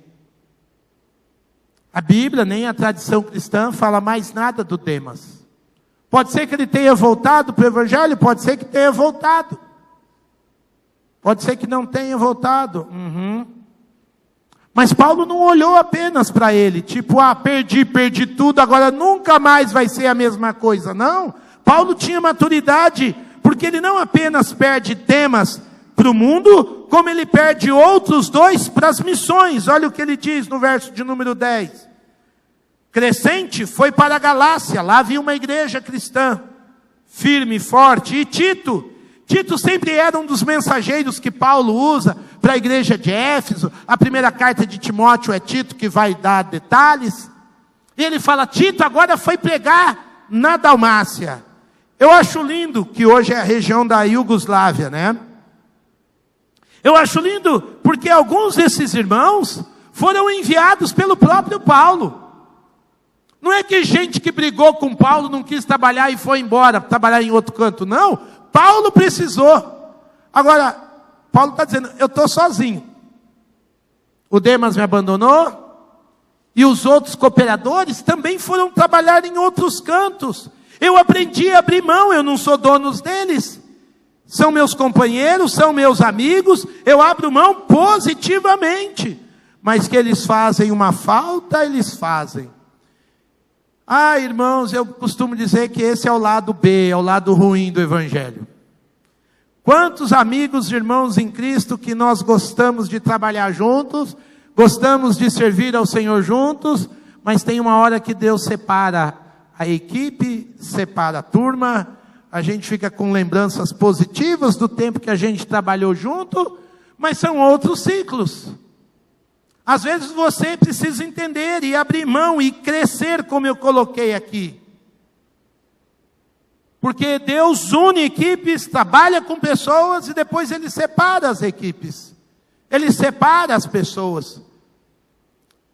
A Bíblia, nem a tradição cristã, fala mais nada do Demas. Pode ser que ele tenha voltado para o Evangelho, pode ser que tenha voltado. Pode ser que não tenha voltado. Mas Paulo não olhou apenas para ele, tipo, perdi tudo, agora nunca mais vai ser a mesma coisa. Não, Paulo tinha maturidade, porque ele não apenas perde Demas para o mundo, como ele perde outros dois para as missões. Olha o que ele diz no verso de número 10. Crescente foi para a Galácia, lá havia uma igreja cristã, firme, forte. E Tito sempre era um dos mensageiros que Paulo usa para a igreja de Éfeso. A primeira carta de Timóteo é Tito que vai dar detalhes. E ele fala: Tito agora foi pregar na Dalmácia. Eu acho lindo que hoje é a região da Iugoslávia, né? Eu acho lindo porque alguns desses irmãos foram enviados pelo próprio Paulo. Não é que gente que brigou com Paulo não quis trabalhar e foi embora, trabalhar em outro canto, não. Paulo precisou. Agora, Paulo está dizendo: eu estou sozinho. O Demas me abandonou, e os outros cooperadores também foram trabalhar em outros cantos. Eu aprendi a abrir mão, eu não sou dono deles. São meus companheiros, são meus amigos, eu abro mão positivamente. Mas que eles fazem uma falta, eles fazem. Ah, irmãos, eu costumo dizer que esse é o lado B, é o lado ruim do Evangelho. Quantos amigos, irmãos em Cristo, que nós gostamos de trabalhar juntos, gostamos de servir ao Senhor juntos, mas tem uma hora que Deus separa a equipe, separa a turma, a gente fica com lembranças positivas do tempo que a gente trabalhou junto, mas são outros ciclos. Às vezes você precisa entender e abrir mão e crescer, como eu coloquei aqui. Porque Deus une equipes, trabalha com pessoas e depois Ele separa as equipes. Ele separa as pessoas.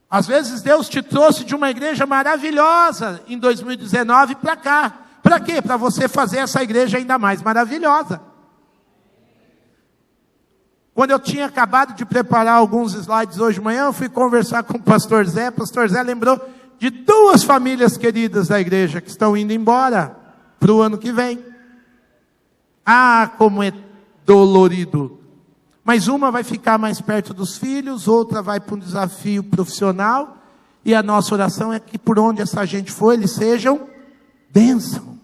Às vezes Deus te trouxe de uma igreja maravilhosa em 2019 para cá. Para quê? Para você fazer essa igreja ainda mais maravilhosa. Quando eu tinha acabado de preparar alguns slides hoje de manhã, eu fui conversar com o pastor Zé. O pastor Zé lembrou de 2 famílias queridas da igreja que estão indo embora para o ano que vem. Ah, como é dolorido. Mas uma vai ficar mais perto dos filhos, outra vai para um desafio profissional. E a nossa oração é que por onde essa gente for, eles sejam bênção.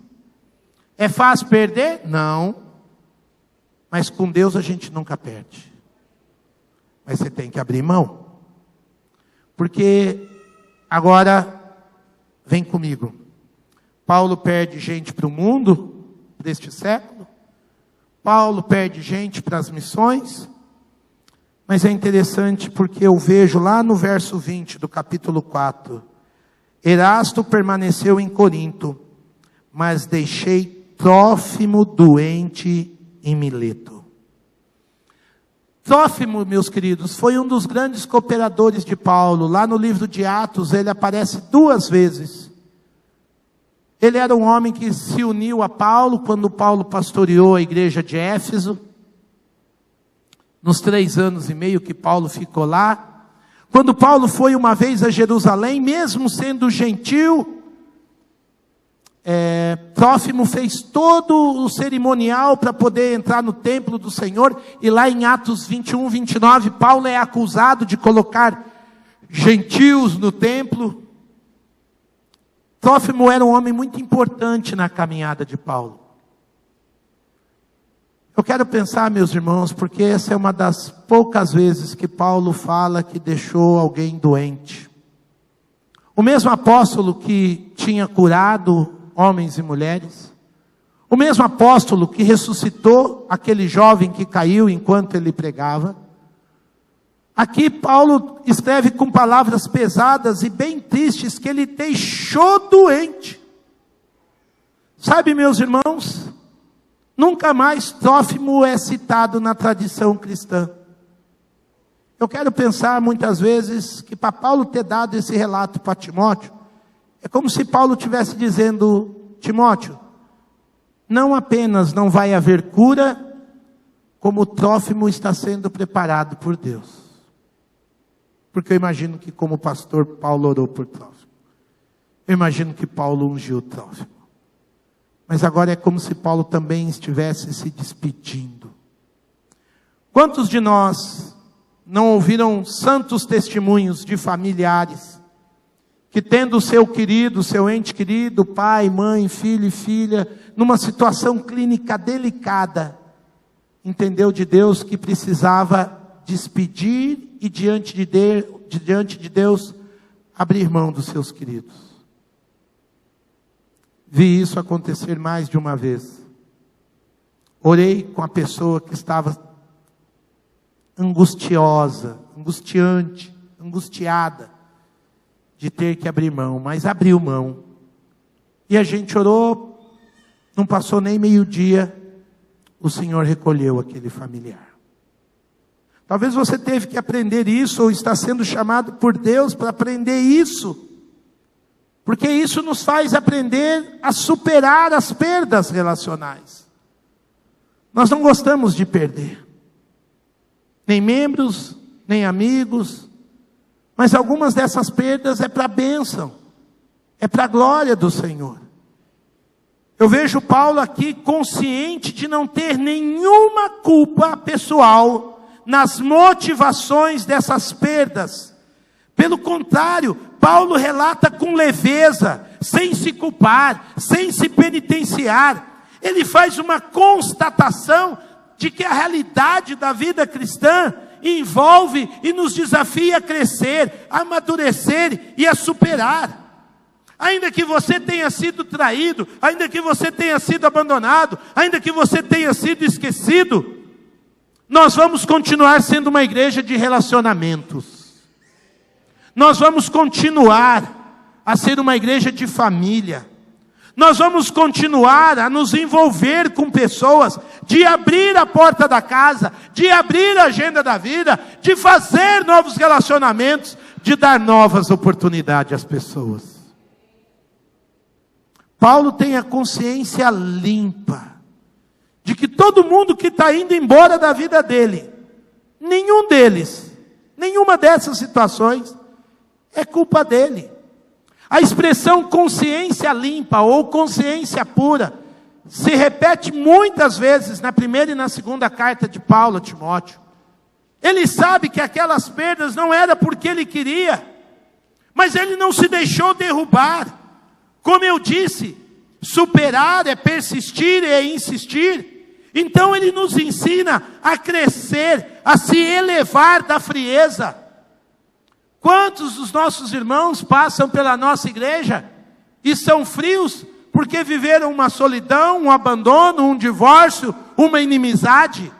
É fácil perder? Não. Mas com Deus a gente nunca perde. Mas você tem que abrir mão. Porque agora, vem comigo. Paulo perde gente para o mundo deste século. Paulo perde gente para as missões. Mas é interessante porque eu vejo lá no verso 20 do capítulo 4. Erasto permaneceu em Corinto, mas deixei Trófimo doente em Mileto. Trófimo, meus queridos, foi um dos grandes cooperadores de Paulo. Lá no livro de Atos ele aparece 2 vezes. Ele era um homem que se uniu a Paulo quando Paulo pastoreou a igreja de Éfeso. Nos 3 anos e meio que Paulo ficou lá. Quando Paulo foi uma vez a Jerusalém, mesmo sendo gentil, Trófimo fez todo o cerimonial para poder entrar no templo do Senhor. E lá em Atos 21, 29, Paulo é acusado de colocar gentios no templo. Trófimo era um homem muito importante na caminhada de Paulo. Eu quero pensar, meus irmãos, porque essa é uma das poucas vezes que Paulo fala que deixou alguém doente. O mesmo apóstolo que tinha curado homens e mulheres, o mesmo apóstolo que ressuscitou aquele jovem que caiu enquanto ele pregava. Aqui Paulo escreve com palavras pesadas e bem tristes que ele deixou doente. Sabe, meus irmãos, nunca mais Trófimo é citado na tradição cristã. Eu quero pensar muitas vezes que para Paulo ter dado esse relato para Timóteo, é como se Paulo estivesse dizendo: Timóteo, não apenas não vai haver cura, como Trófimo está sendo preparado por Deus. Porque eu imagino que como pastor Paulo orou por Trófimo. Eu imagino que Paulo ungiu Trófimo. Mas agora é como se Paulo também estivesse se despedindo. Quantos de nós não ouviram santos testemunhos de familiares que, tendo o seu querido, seu ente querido, pai, mãe, filho e filha, numa situação clínica delicada, entendeu de Deus que precisava despedir e diante de Deus abrir mão dos seus queridos? Vi isso acontecer mais de uma vez. Orei com a pessoa que estava angustiada, de ter que abrir mão, mas abriu mão. E a gente orou, não passou nem meio-dia, o Senhor recolheu aquele familiar. Talvez você teve que aprender isso, ou está sendo chamado por Deus para aprender isso. Porque isso nos faz aprender a superar as perdas relacionais. Nós não gostamos de perder. Nem membros, nem amigos. Mas algumas dessas perdas é para a bênção. É para a glória do Senhor. Eu vejo Paulo aqui consciente de não ter nenhuma culpa pessoal nas motivações dessas perdas. Pelo contrário, Paulo relata com leveza, sem se culpar, sem se penitenciar. Ele faz uma constatação de que a realidade da vida cristã envolve e nos desafia a crescer, a amadurecer e a superar. Ainda que você tenha sido traído, ainda que você tenha sido abandonado, ainda que você tenha sido esquecido, nós vamos continuar sendo uma igreja de relacionamentos. Nós vamos continuar a ser uma igreja de família. Nós vamos continuar a nos envolver com pessoas, de abrir a porta da casa, de abrir a agenda da vida, de fazer novos relacionamentos, de dar novas oportunidades às pessoas. Paulo tem a consciência limpa, de que todo mundo que está indo embora da vida dele, nenhuma dessas situações, é culpa dele. A expressão consciência limpa ou consciência pura se repete muitas vezes na primeira e na segunda carta de Paulo a Timóteo. Ele sabe que aquelas perdas não era porque ele queria, mas ele não se deixou derrubar. Como eu disse, superar é persistir, é insistir. Então ele nos ensina a crescer, a se elevar da frieza. Quantos dos nossos irmãos passam pela nossa igreja e são frios porque viveram uma solidão, um abandono, um divórcio, uma inimizade.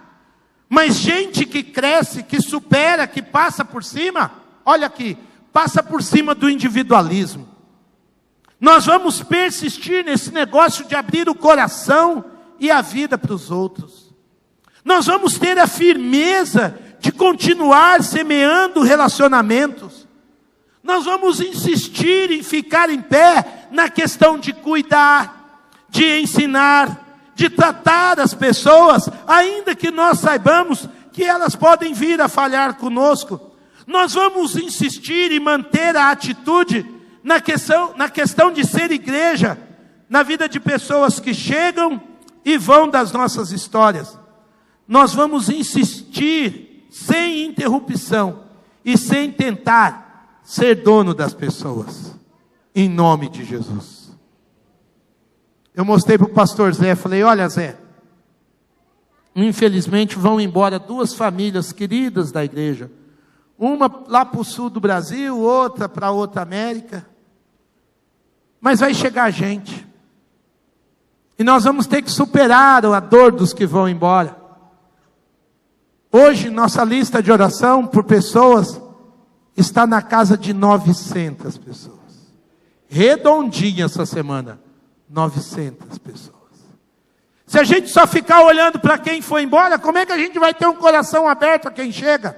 Mas gente que cresce, que supera, que passa por cima, olha aqui, passa por cima do individualismo. Nós vamos persistir nesse negócio de abrir o coração e a vida para os outros. Nós vamos ter a firmeza de continuar semeando relacionamentos. Nós vamos insistir em ficar em pé na questão de cuidar, de ensinar, de tratar as pessoas, ainda que nós saibamos que elas podem vir a falhar conosco. Nós vamos insistir e manter a atitude na questão de ser igreja, na vida de pessoas que chegam e vão das nossas histórias. Nós vamos insistir sem interrupção e sem tentar ser dono das pessoas, em nome de Jesus. Eu mostrei para o pastor Zé, falei, olha Zé, infelizmente vão embora 2 famílias queridas da igreja, uma lá para o sul do Brasil, outra para outra América, mas vai chegar gente, e nós vamos ter que superar a dor dos que vão embora. Hoje nossa lista de oração por pessoas está na casa de 900 pessoas, redondinha essa semana, 900 pessoas. Se a gente só ficar olhando para quem foi embora, como é que a gente vai ter um coração aberto a quem chega?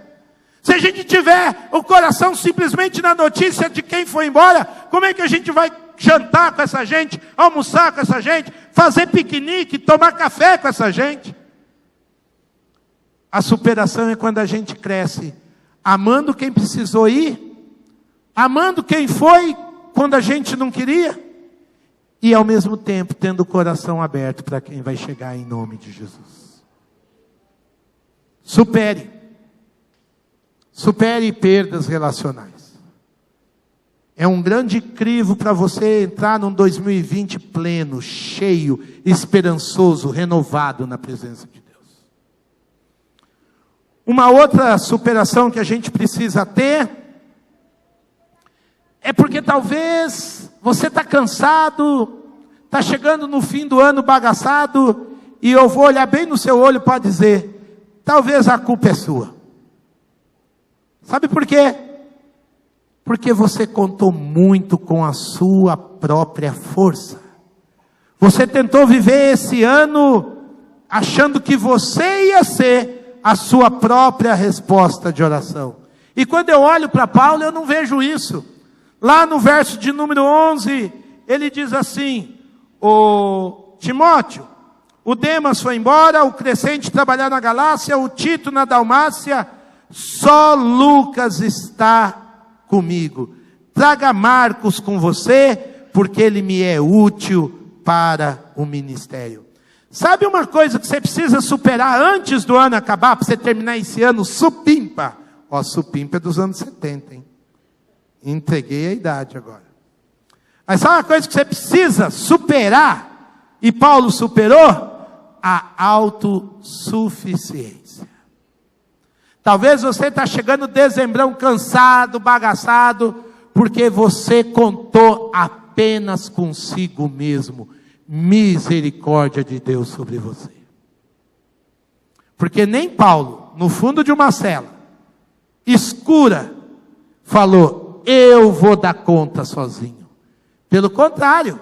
Se a gente tiver o coração simplesmente na notícia de quem foi embora, como é que a gente vai jantar com essa gente, almoçar com essa gente, fazer piquenique, tomar café com essa gente? A superação é quando a gente cresce, amando quem precisou ir, amando quem foi quando a gente não queria, e ao mesmo tempo tendo o coração aberto para quem vai chegar em nome de Jesus. Supere perdas relacionais. É um grande crivo para você entrar num 2020 pleno, cheio, esperançoso, renovado na presença de Deus. Uma outra superação que a gente precisa ter é porque talvez você está cansado, está chegando no fim do ano bagaçado, e eu vou olhar bem no seu olho para dizer, talvez a culpa é sua. Sabe por quê? Porque você contou muito com a sua própria força. Você tentou viver esse ano achando que você ia ser a sua própria resposta de oração. E quando eu olho para Paulo, eu não vejo isso. Lá no verso de número 11, ele diz assim, o Timóteo, o Demas foi embora, o Crescente trabalhar na Galácia, o Tito na Dalmácia, só Lucas está comigo. Traga Marcos com você, porque ele me é útil para o ministério. Sabe uma coisa que você precisa superar antes do ano acabar, para você terminar esse ano supimpa? Ó, supimpa é dos anos 70, hein? Entreguei a idade agora. Mas sabe uma coisa que você precisa superar, e Paulo superou? A autossuficiência. Talvez você está chegando dezembrão cansado, bagaçado, porque você contou apenas consigo mesmo. Misericórdia de Deus sobre você. Porque nem Paulo, no fundo de uma cela escura, falou, eu vou dar conta sozinho. Pelo contrário,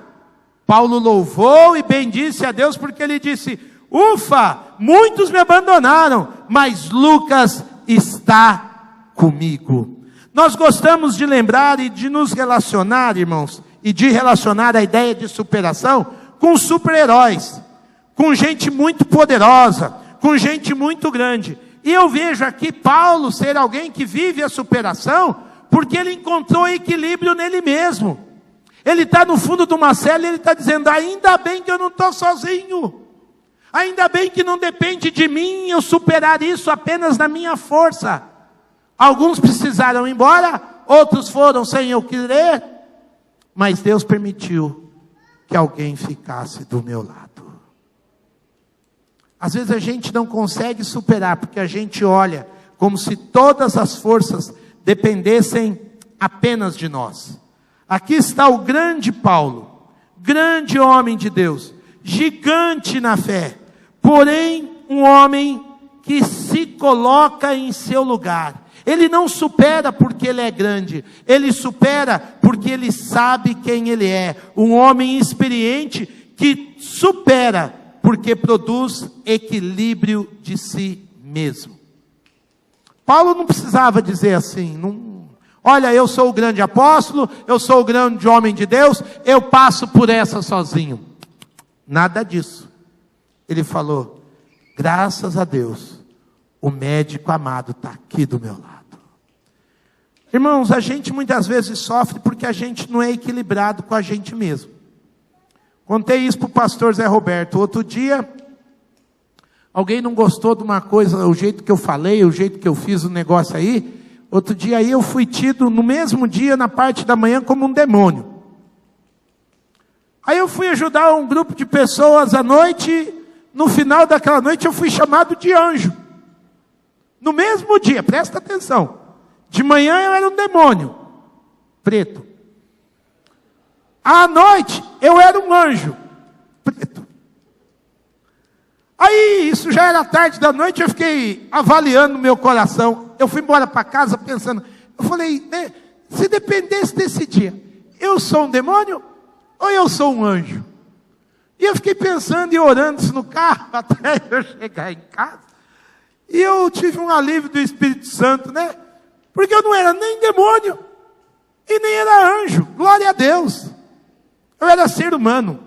Paulo louvou e bendisse a Deus, porque ele disse, ufa, muitos me abandonaram, mas Lucas está comigo. Nós gostamos de lembrar e de nos relacionar, irmãos, e de relacionar a ideia de superação com super-heróis, com gente muito poderosa, com gente muito grande. E eu vejo aqui Paulo ser alguém que vive a superação, porque ele encontrou equilíbrio nele mesmo. Ele está no fundo de uma cela e ele está dizendo, ainda bem que eu não estou sozinho. Ainda bem que não depende de mim eu superar isso apenas na minha força. Alguns precisaram ir embora, outros foram sem eu querer, mas Deus permitiu que alguém ficasse do meu lado. Às vezes a gente não consegue superar, porque a gente olha como se todas as forças dependessem apenas de nós. Aqui está o grande Paulo, grande homem de Deus, gigante na fé, porém um homem que se coloca em seu lugar. Ele não supera porque ele é grande, ele supera porque ele sabe quem ele é. Um homem experiente que supera porque produz equilíbrio de si mesmo. Paulo não precisava dizer assim, olha, eu sou o grande apóstolo, eu sou o grande homem de Deus, eu passo por essa sozinho. Nada disso. Ele falou, graças a Deus, o médico amado está aqui do meu lado. Irmãos, a gente muitas vezes sofre porque a gente não é equilibrado com a gente mesmo. Contei isso para o pastor Zé Roberto. Outro dia, alguém não gostou de uma coisa, o jeito que eu falei, o jeito que eu fiz o negócio aí. Outro dia aí eu fui tido no mesmo dia, na parte da manhã, como um demônio. Aí eu fui ajudar um grupo de pessoas à noite. No final daquela noite eu fui chamado de anjo. No mesmo dia, presta atenção. De manhã eu era um demônio preto. À noite eu era um anjo preto. Aí isso já era tarde da noite, eu fiquei avaliando o meu coração. Eu fui embora para casa pensando, eu falei, né, se dependesse desse dia, eu sou um demônio ou eu sou um anjo? E eu fiquei pensando e orando isso no carro até eu chegar em casa. E eu tive um alívio do Espírito Santo, né? Porque eu não era nem demônio e nem era anjo. Glória a Deus. Eu era ser humano.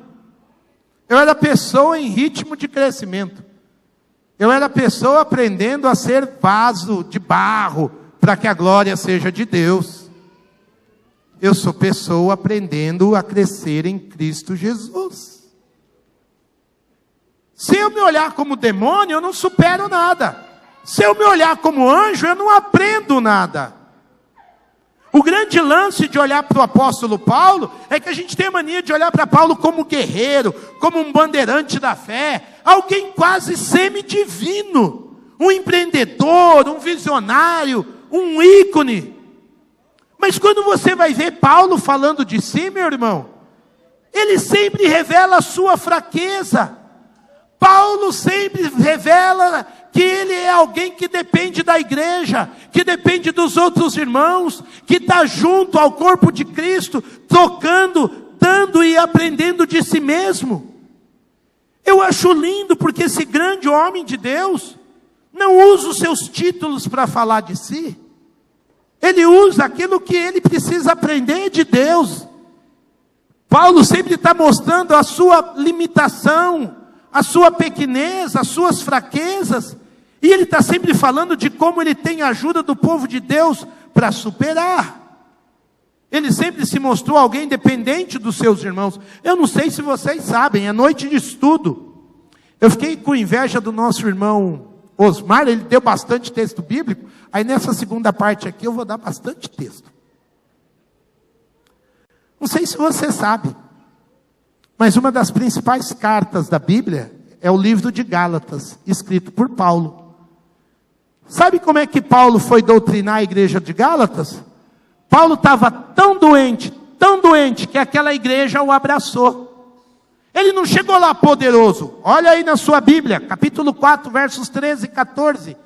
Eu era pessoa em ritmo de crescimento. Eu era pessoa aprendendo a ser vaso de barro para que a glória seja de Deus. Eu sou pessoa aprendendo a crescer em Cristo Jesus. Se eu me olhar como demônio, eu não supero nada. Se eu me olhar como anjo, eu não aprendo nada. O grande lance de olhar para o apóstolo Paulo é que a gente tem a mania de olhar para Paulo como guerreiro, como um bandeirante da fé, alguém quase semidivino, um empreendedor, um visionário, um ícone. Mas quando você vai ver Paulo falando de si, meu irmão, ele sempre revela a sua fraqueza. Paulo sempre revela que ele é alguém que depende da igreja, que depende dos outros irmãos, que está junto ao corpo de Cristo, tocando, dando e aprendendo de si mesmo. Eu acho lindo porque esse grande homem de Deus não usa os seus títulos para falar de si. Ele usa aquilo que ele precisa aprender de Deus. Paulo sempre está mostrando a sua limitação, a sua pequenez, as suas fraquezas. E ele está sempre falando de como ele tem a ajuda do povo de Deus para superar. Ele sempre se mostrou alguém dependente dos seus irmãos. Eu não sei se vocês sabem, é noite de estudo. Eu fiquei com inveja do nosso irmão Osmar, ele deu bastante texto bíblico. Aí nessa segunda parte aqui eu vou dar bastante texto. Não sei se você sabe, mas uma das principais cartas da Bíblia é o livro de Gálatas, escrito por Paulo. Sabe como é que Paulo foi doutrinar a igreja de Gálatas? Paulo estava tão doente, que aquela igreja o abraçou. Ele não chegou lá poderoso. Olha aí na sua Bíblia, capítulo 4, versos 13 e 14.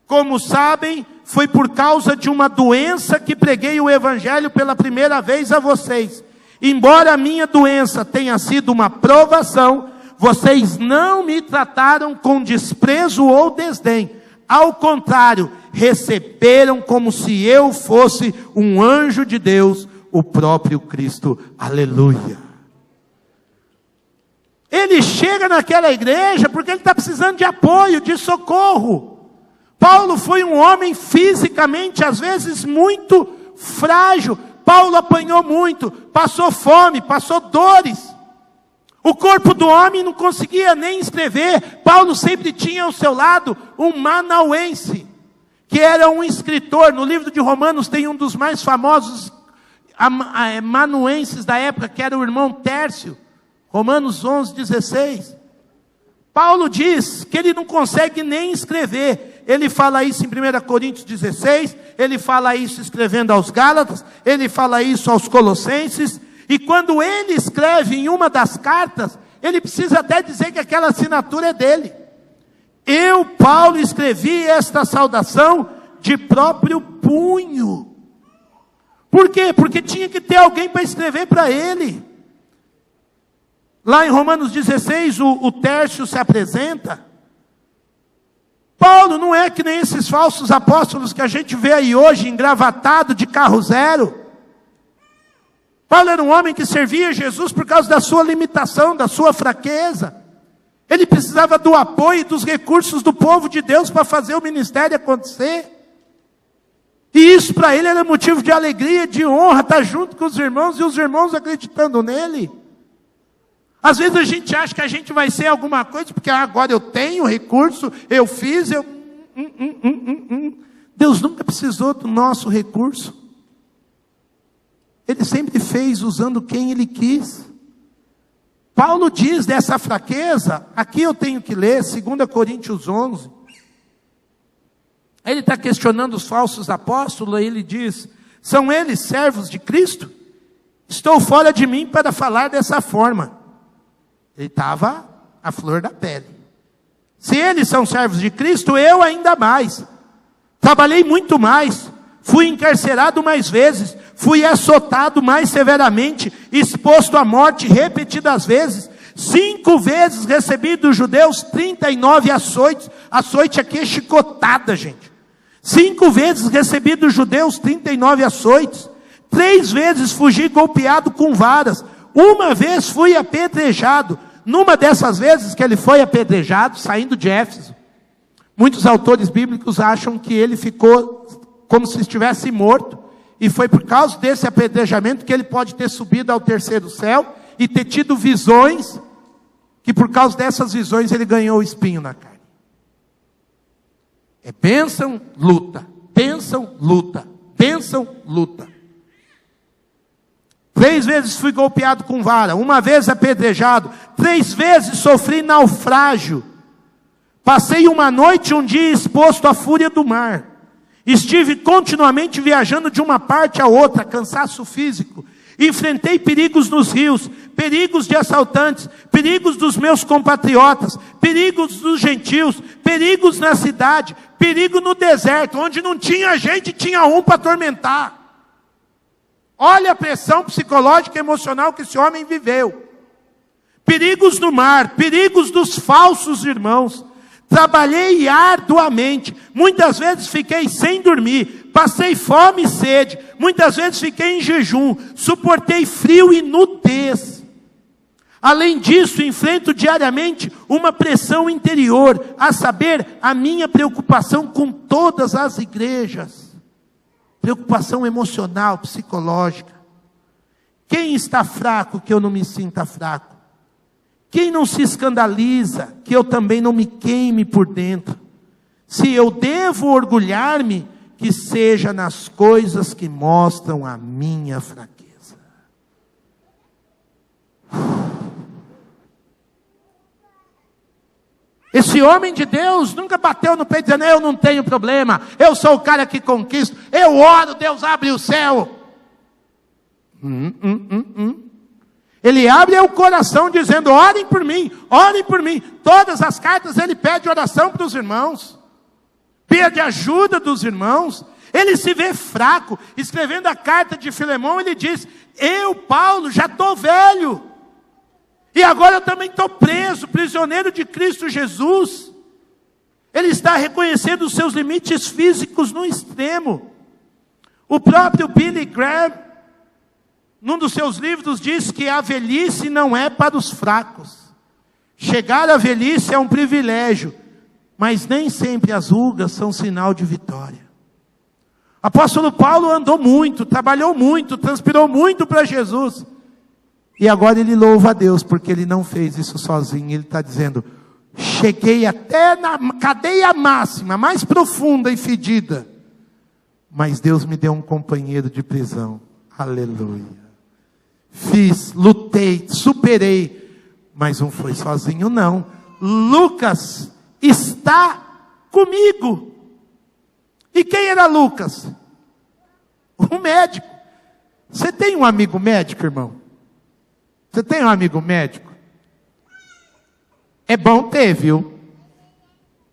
Como sabem, foi por causa de uma doença que preguei o evangelho pela primeira vez a vocês. Embora a minha doença tenha sido uma provação, vocês não me trataram com desprezo ou desdém. Ao contrário, receberam como se eu fosse um anjo de Deus, o próprio Cristo. Aleluia. Ele chega naquela igreja porque ele está precisando de apoio, de socorro. Paulo foi um homem fisicamente, às vezes, muito frágil. Paulo apanhou muito, passou fome, passou dores. O corpo do homem não conseguia nem escrever. Paulo sempre tinha ao seu lado um manauense, que era um escritor. No livro de Romanos tem um dos mais famosos amanuenses da época, que era o irmão Tércio. Romanos 11:16. Paulo diz que ele não consegue nem escrever. Ele fala isso em 1 Coríntios 16, ele fala isso escrevendo aos Gálatas, ele fala isso aos Colossenses, E quando ele escreve em uma das cartas, ele precisa até dizer que aquela assinatura é dele. Eu, Paulo, escrevi esta saudação de próprio punho. Por quê? Porque tinha que ter alguém para escrever para ele. Lá em Romanos 16, o Tércio se apresenta. Paulo não é que nem esses falsos apóstolos que a gente vê aí hoje, engravatado de carro zero. Paulo era um homem que servia Jesus por causa da sua limitação, da sua fraqueza. Ele precisava do apoio e dos recursos do povo de Deus para fazer o ministério acontecer. E isso para ele era motivo de alegria, de honra, estar junto com os irmãos e os irmãos acreditando nele. Às vezes a gente acha que a gente vai ser alguma coisa, porque agora eu tenho recurso, eu fiz, Deus nunca precisou do nosso recurso. Ele sempre fez usando quem Ele quis. Paulo diz dessa fraqueza, aqui eu tenho que ler, 2 Coríntios 11. Ele está questionando os falsos apóstolos, e ele diz, são eles servos de Cristo? Estou fora de mim para falar dessa forma. Ele estava à flor da pele. Se eles são servos de Cristo, eu ainda mais. Trabalhei muito mais. Fui encarcerado mais vezes. Fui açotado mais severamente. Exposto à morte repetidas vezes. 5 vezes recebi dos judeus 39 açoites. Açoite aqui é chicotada, gente. 5 vezes recebi dos judeus 39 açoites. 3 vezes fugi golpeado com varas. 1 vez fui apedrejado. Numa dessas vezes que ele foi apedrejado, saindo de Éfeso, muitos autores bíblicos acham que ele ficou como se estivesse morto, e foi por causa desse apedrejamento que ele pode ter subido ao 3º céu, e ter tido visões, que por causa dessas visões ele ganhou o espinho na carne. É bênção, luta, bênção, luta, bênção, luta. 3 vezes fui golpeado com vara, 1 vez apedrejado, 3 vezes sofri naufrágio. Passei 1 noite e 1 dia exposto à fúria do mar. Estive continuamente viajando de uma parte a outra, cansaço físico. Enfrentei perigos nos rios, perigos de assaltantes, perigos dos meus compatriotas, perigos dos gentios, perigos na cidade, perigo no deserto, onde não tinha gente, tinha um para atormentar. Olha a pressão psicológica e emocional que esse homem viveu. Perigos no mar, perigos dos falsos irmãos. Trabalhei arduamente, muitas vezes fiquei sem dormir, passei fome e sede, muitas vezes fiquei em jejum, suportei frio e nudez. Além disso, enfrento diariamente uma pressão interior, a saber, a minha preocupação com todas as igrejas. Preocupação emocional, psicológica. Quem está fraco que eu não me sinta fraco? Quem não se escandaliza que eu também não me queime por dentro? Se eu devo orgulhar-me, que seja nas coisas que mostram a minha fraqueza. Esse homem de Deus nunca bateu no peito dizendo, eu não tenho problema, eu sou o cara que conquisto, eu oro, Deus abre o céu. Ele abre o coração dizendo, orem por mim, orem por mim. Todas as cartas ele pede oração para os irmãos, pede ajuda dos irmãos. Ele se vê fraco, escrevendo a carta de Filemão, ele diz, eu, Paulo, já estou velho. E agora eu também estou preso, prisioneiro de Cristo Jesus. Ele está reconhecendo os seus limites físicos no extremo. O próprio Billy Graham, num dos seus livros, diz que a velhice não é para os fracos. Chegar à velhice é um privilégio, mas nem sempre as rugas são sinal de vitória. O apóstolo Paulo andou muito, trabalhou muito, transpirou muito para Jesus. E agora ele louva a Deus, porque ele não fez isso sozinho. Ele está dizendo, cheguei até na cadeia máxima, mais profunda e fedida. Mas Deus me deu um companheiro de prisão. Aleluia. Fiz, lutei, superei. Mas não foi sozinho não. Lucas está comigo. E quem era Lucas? Um médico. Você tem um amigo médico, irmão? Você tem um amigo médico? É bom ter, viu?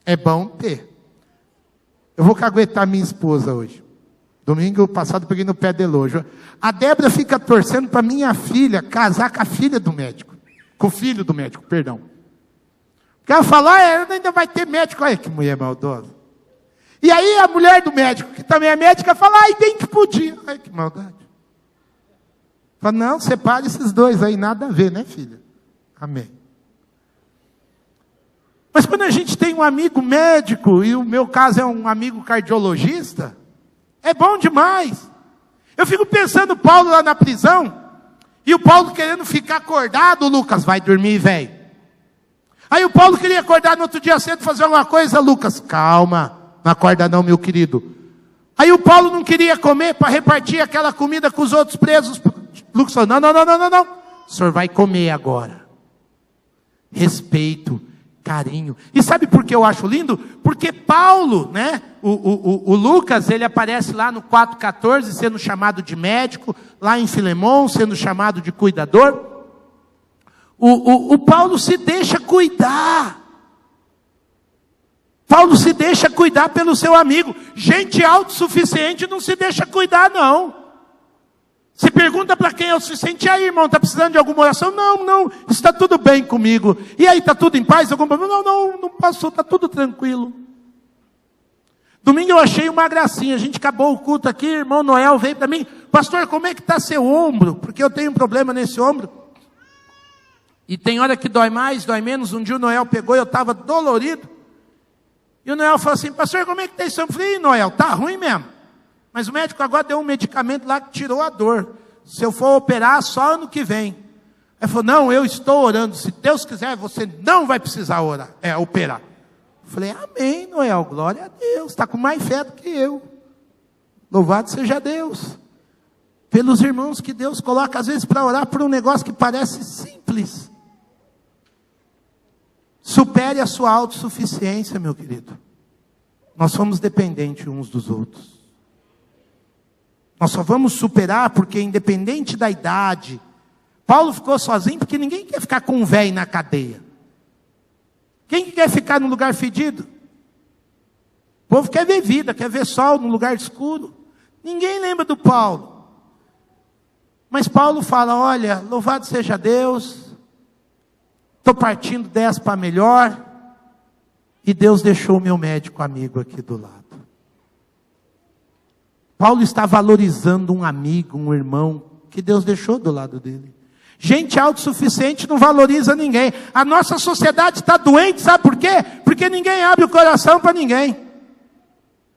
É bom ter. Eu vou caguetar minha esposa hoje. Domingo passado eu peguei no pé dele hoje. A Débora fica torcendo para minha filha casar com a filha do médico. Com o filho do médico, perdão. Porque ela fala, ela ainda vai ter médico. Olha que mulher maldosa. E aí a mulher do médico, que também é médica, fala, bem que podia. Ai, que maldade. Fala, não, separe esses dois aí, nada a ver, né, filha? Amém. Mas quando a gente tem um amigo médico, e o meu caso é um amigo cardiologista, é bom demais. Eu fico pensando Paulo lá na prisão, e o Paulo querendo ficar acordado, Lucas, vai dormir, velho. Aí o Paulo queria acordar no outro dia cedo, fazer alguma coisa, Lucas, calma, não acorda não, meu querido. Aí o Paulo não queria comer para repartir aquela comida com os outros presos. Lucas falou, não, o senhor vai comer agora. Respeito, carinho. E sabe por que eu acho lindo? Porque Paulo, né? O Lucas, ele aparece lá no 4,14, sendo chamado de médico, lá em Filemão, sendo chamado de cuidador. O Paulo se deixa cuidar. Paulo se deixa cuidar pelo seu amigo. Gente autossuficiente não se deixa cuidar, não. Se pergunta para quem é autossuficiente, e aí, irmão, está precisando de alguma oração? Não, está tudo bem comigo. E aí, está tudo em paz? Algum problema? Não passou, está tudo tranquilo. Domingo eu achei uma gracinha, a gente acabou o culto aqui, irmão Noel veio para mim, pastor, como é que está seu ombro? Porque eu tenho um problema nesse ombro. E tem hora que dói mais, dói menos. Um dia o Noel pegou e eu estava dolorido. E o Noel falou assim, pastor, como é que está esse ombro? Eu falei, Noel, está ruim mesmo. Mas o médico agora deu um medicamento lá que tirou a dor. Se eu for operar, só ano que vem. Ele falou, não, eu estou orando. Se Deus quiser, você não vai precisar operar. Eu falei, amém, Noel, glória a Deus. Está com mais fé do que eu. Louvado seja Deus. Pelos irmãos que Deus coloca, às vezes, para orar por um negócio que parece simples. Supere a sua autossuficiência, meu querido. Nós somos dependentes uns dos outros. Nós só vamos superar porque, independente da idade, Paulo ficou sozinho porque ninguém quer ficar com um velho na cadeia. Quem quer ficar num lugar fedido? O povo quer ver vida, quer ver sol num lugar escuro. Ninguém lembra do Paulo. Mas Paulo fala, olha, louvado seja Deus, estou partindo dessa para melhor, e Deus deixou o meu médico amigo aqui do lado. Paulo está valorizando um amigo, um irmão, que Deus deixou do lado dele. Gente autossuficiente não valoriza ninguém. A nossa sociedade está doente, sabe por quê? Porque ninguém abre o coração para ninguém.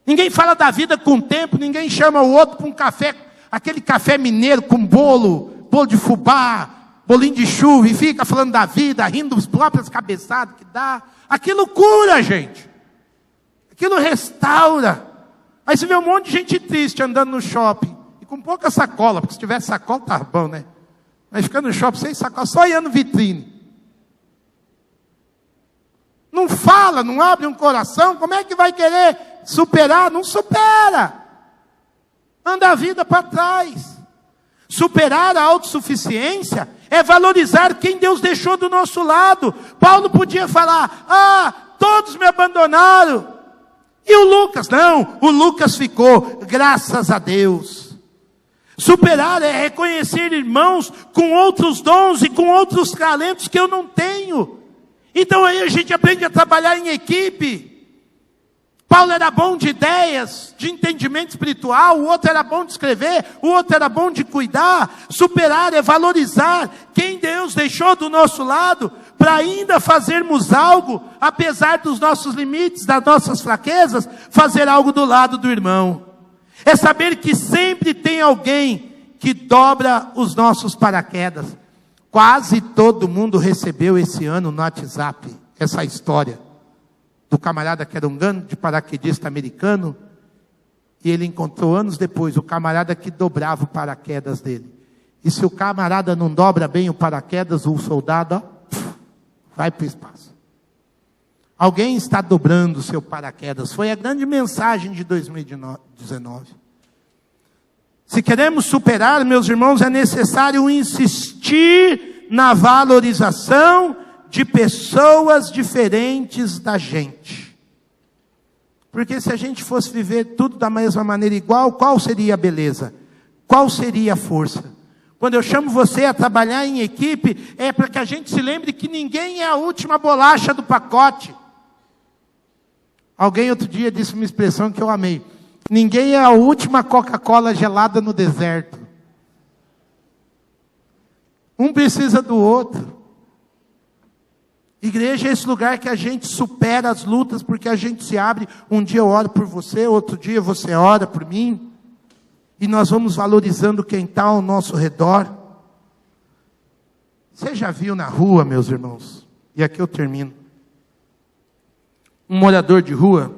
Ninguém fala da vida com tempo, ninguém chama o outro para um café, aquele café mineiro com bolo de fubá, bolinho de chuva, e fica falando da vida, rindo dos próprios cabeçados que dá. Aquilo cura, gente. Aquilo restaura. Aí você vê um monte de gente triste andando no shopping, e com pouca sacola, porque se tivesse sacola, tá bom, né? Mas fica no shopping sem sacola, só olhando vitrine. Não fala, não abre um coração, como é que vai querer superar? Não supera. Anda a vida para trás. Superar a autossuficiência é valorizar quem Deus deixou do nosso lado. Paulo podia falar, todos me abandonaram. E o Lucas? Não, o Lucas ficou, graças a Deus. Superar é reconhecer irmãos com outros dons e com outros talentos que eu não tenho. Então aí a gente aprende a trabalhar em equipe. Paulo era bom de ideias, de entendimento espiritual, o outro era bom de escrever, o outro era bom de cuidar. Superar é valorizar quem Deus deixou do nosso lado, para ainda fazermos algo, apesar dos nossos limites, das nossas fraquezas, fazer algo do lado do irmão. É saber que sempre tem alguém que dobra os nossos paraquedas. Quase todo mundo recebeu esse ano no WhatsApp essa história do camarada que era um grande paraquedista americano, e ele encontrou anos depois o camarada que dobrava o paraquedas dele. E se o camarada não dobra bem o paraquedas, o soldado vai para o espaço. Alguém está dobrando o seu paraquedas. Foi a grande mensagem de 2019. Se queremos superar, meus irmãos, é necessário insistir na valorização de pessoas diferentes da gente. Porque se a gente fosse viver tudo da mesma maneira igual, qual seria a beleza? Qual seria a força? Quando eu chamo você a trabalhar em equipe, é para que a gente se lembre que ninguém é a última bolacha do pacote. Alguém outro dia disse uma expressão que eu amei. Ninguém é a última Coca-Cola gelada no deserto. Um precisa do outro. Igreja é esse lugar que a gente supera as lutas, porque a gente se abre. Um dia eu oro por você, outro dia você ora por mim. E nós vamos valorizando quem está ao nosso redor. Você já viu na rua, meus irmãos? E aqui eu termino. Um morador de rua.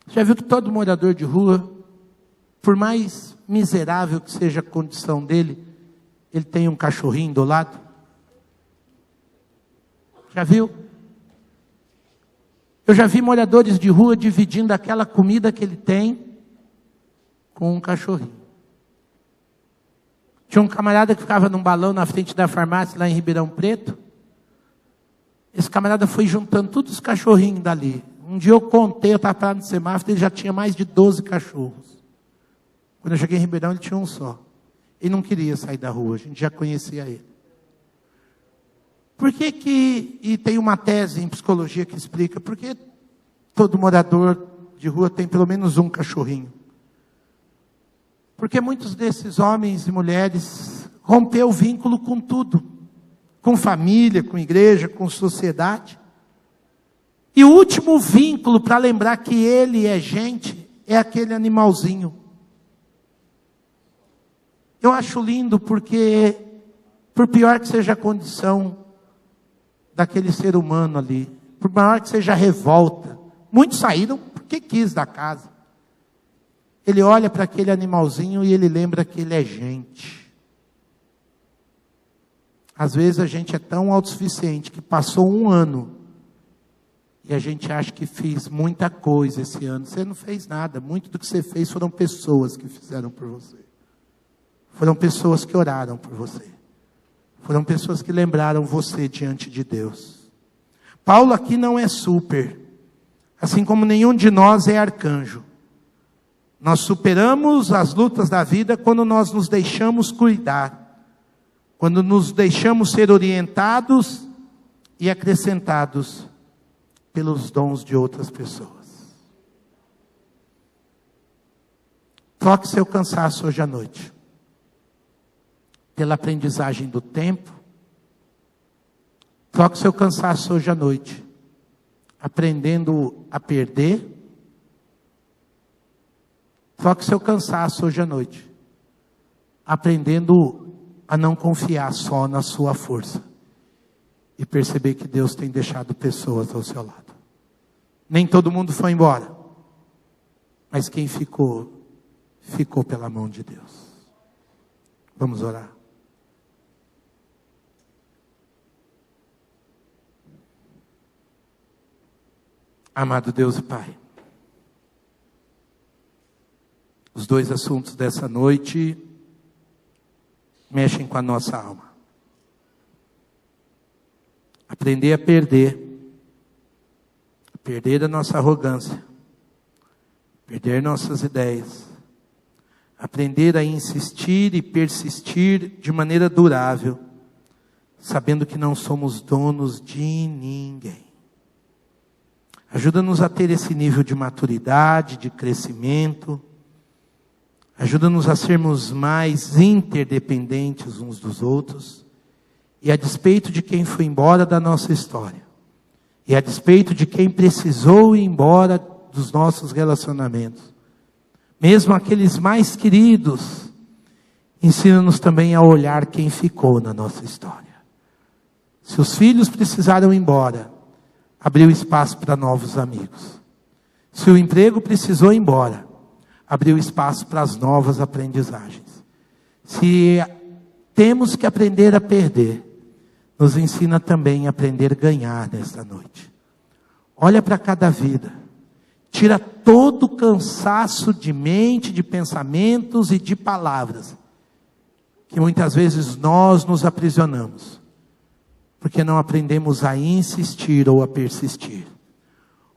Já viu que todo morador de rua, por mais miserável que seja a condição dele, ele tem um cachorrinho do lado? Já viu? Eu já vi moradores de rua dividindo aquela comida que ele tem com um cachorrinho. Tinha um camarada que ficava num balão na frente da farmácia lá em Ribeirão Preto. Esse camarada foi juntando todos os cachorrinhos dali. Um dia eu contei, eu estava parado no semáforo, ele já tinha mais de 12 cachorros. Quando eu cheguei em Ribeirão, ele tinha um só. Ele não queria sair da rua, a gente já conhecia ele. Por que que, e tem uma tese em psicologia que explica, por que todo morador de rua tem pelo menos um cachorrinho? Porque muitos desses homens e mulheres rompeu o vínculo com tudo. Com família, com igreja, com sociedade. E o último vínculo para lembrar que ele é gente, é aquele animalzinho. Eu acho lindo porque, por pior que seja a condição daquele ser humano ali, por maior que seja a revolta, muitos saíram porque quis da casa. Ele olha para aquele animalzinho e ele lembra que ele é gente. Às vezes a gente é tão autossuficiente que passou um ano e a gente acha que fez muita coisa esse ano. Você não fez nada. Muito do que você fez foram pessoas que fizeram por você. Foram pessoas que oraram por você. Foram pessoas que lembraram você diante de Deus. Paulo aqui não é super. Assim como nenhum de nós é arcanjo. Nós superamos as lutas da vida quando nós nos deixamos cuidar. Quando nos deixamos ser orientados e acrescentados pelos dons de outras pessoas. Troque seu cansaço hoje à noite. Pela aprendizagem do tempo. Troque seu cansaço hoje à noite. Aprendendo a perder. Troque seu cansaço hoje à noite. Aprendendo a não confiar só na sua força. E perceber que Deus tem deixado pessoas ao seu lado. Nem todo mundo foi embora. Mas quem ficou, ficou pela mão de Deus. Vamos orar. Amado Deus e Pai. Os dois assuntos dessa noite mexem com a nossa alma. Aprender a perder a nossa arrogância, perder nossas ideias, aprender a insistir e persistir de maneira durável, sabendo que não somos donos de ninguém. Ajuda-nos a ter esse nível de maturidade, de crescimento. Ajuda-nos a sermos mais interdependentes uns dos outros. E a despeito de quem foi embora da nossa história. E a despeito de quem precisou ir embora dos nossos relacionamentos. Mesmo aqueles mais queridos. Ensina-nos também a olhar quem ficou na nossa história. Se os filhos precisaram ir embora, abriu espaço para novos amigos. Se o emprego precisou ir embora, abriu espaço para as novas aprendizagens. Se temos que aprender a perder, nos ensina também a aprender a ganhar nesta noite. Olha para cada vida. Tira todo o cansaço de mente, de pensamentos e de palavras que muitas vezes nós nos aprisionamos, porque não aprendemos a insistir ou a persistir.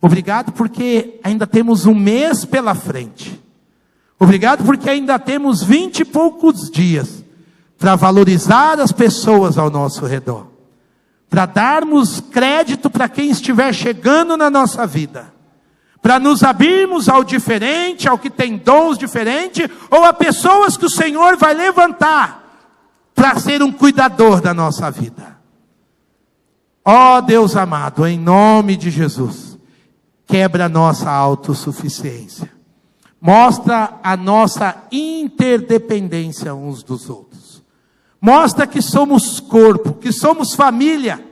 Obrigado porque ainda temos um mês pela frente. Obrigado porque ainda temos 20 e poucos dias para valorizar as pessoas ao nosso redor, para darmos crédito para quem estiver chegando na nossa vida, para nos abrirmos ao diferente, ao que tem dons diferentes, ou a pessoas que o Senhor vai levantar para ser um cuidador da nossa vida. Ó Deus amado, em nome de Jesus, quebra a nossa autossuficiência. Mostra a nossa interdependência uns dos outros. Mostra que somos corpo, que somos família.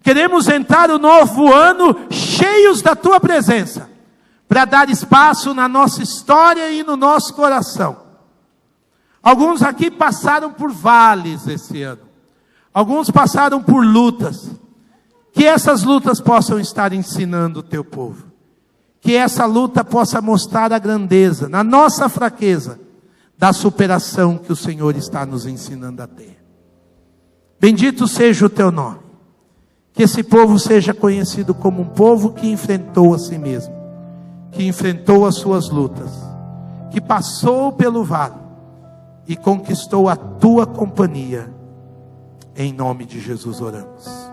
Queremos entrar o novo ano cheios da Tua presença, para dar espaço na nossa história e no nosso coração. Alguns aqui passaram por vales esse ano. Alguns passaram por lutas. Que essas lutas possam estar ensinando o Teu povo. Que essa luta possa mostrar a grandeza, na nossa fraqueza, da superação que o Senhor está nos ensinando a ter. Bendito seja o Teu nome. Que esse povo seja conhecido como um povo que enfrentou a si mesmo, que enfrentou as suas lutas, que passou pelo vale e conquistou a Tua companhia. Em nome de Jesus oramos.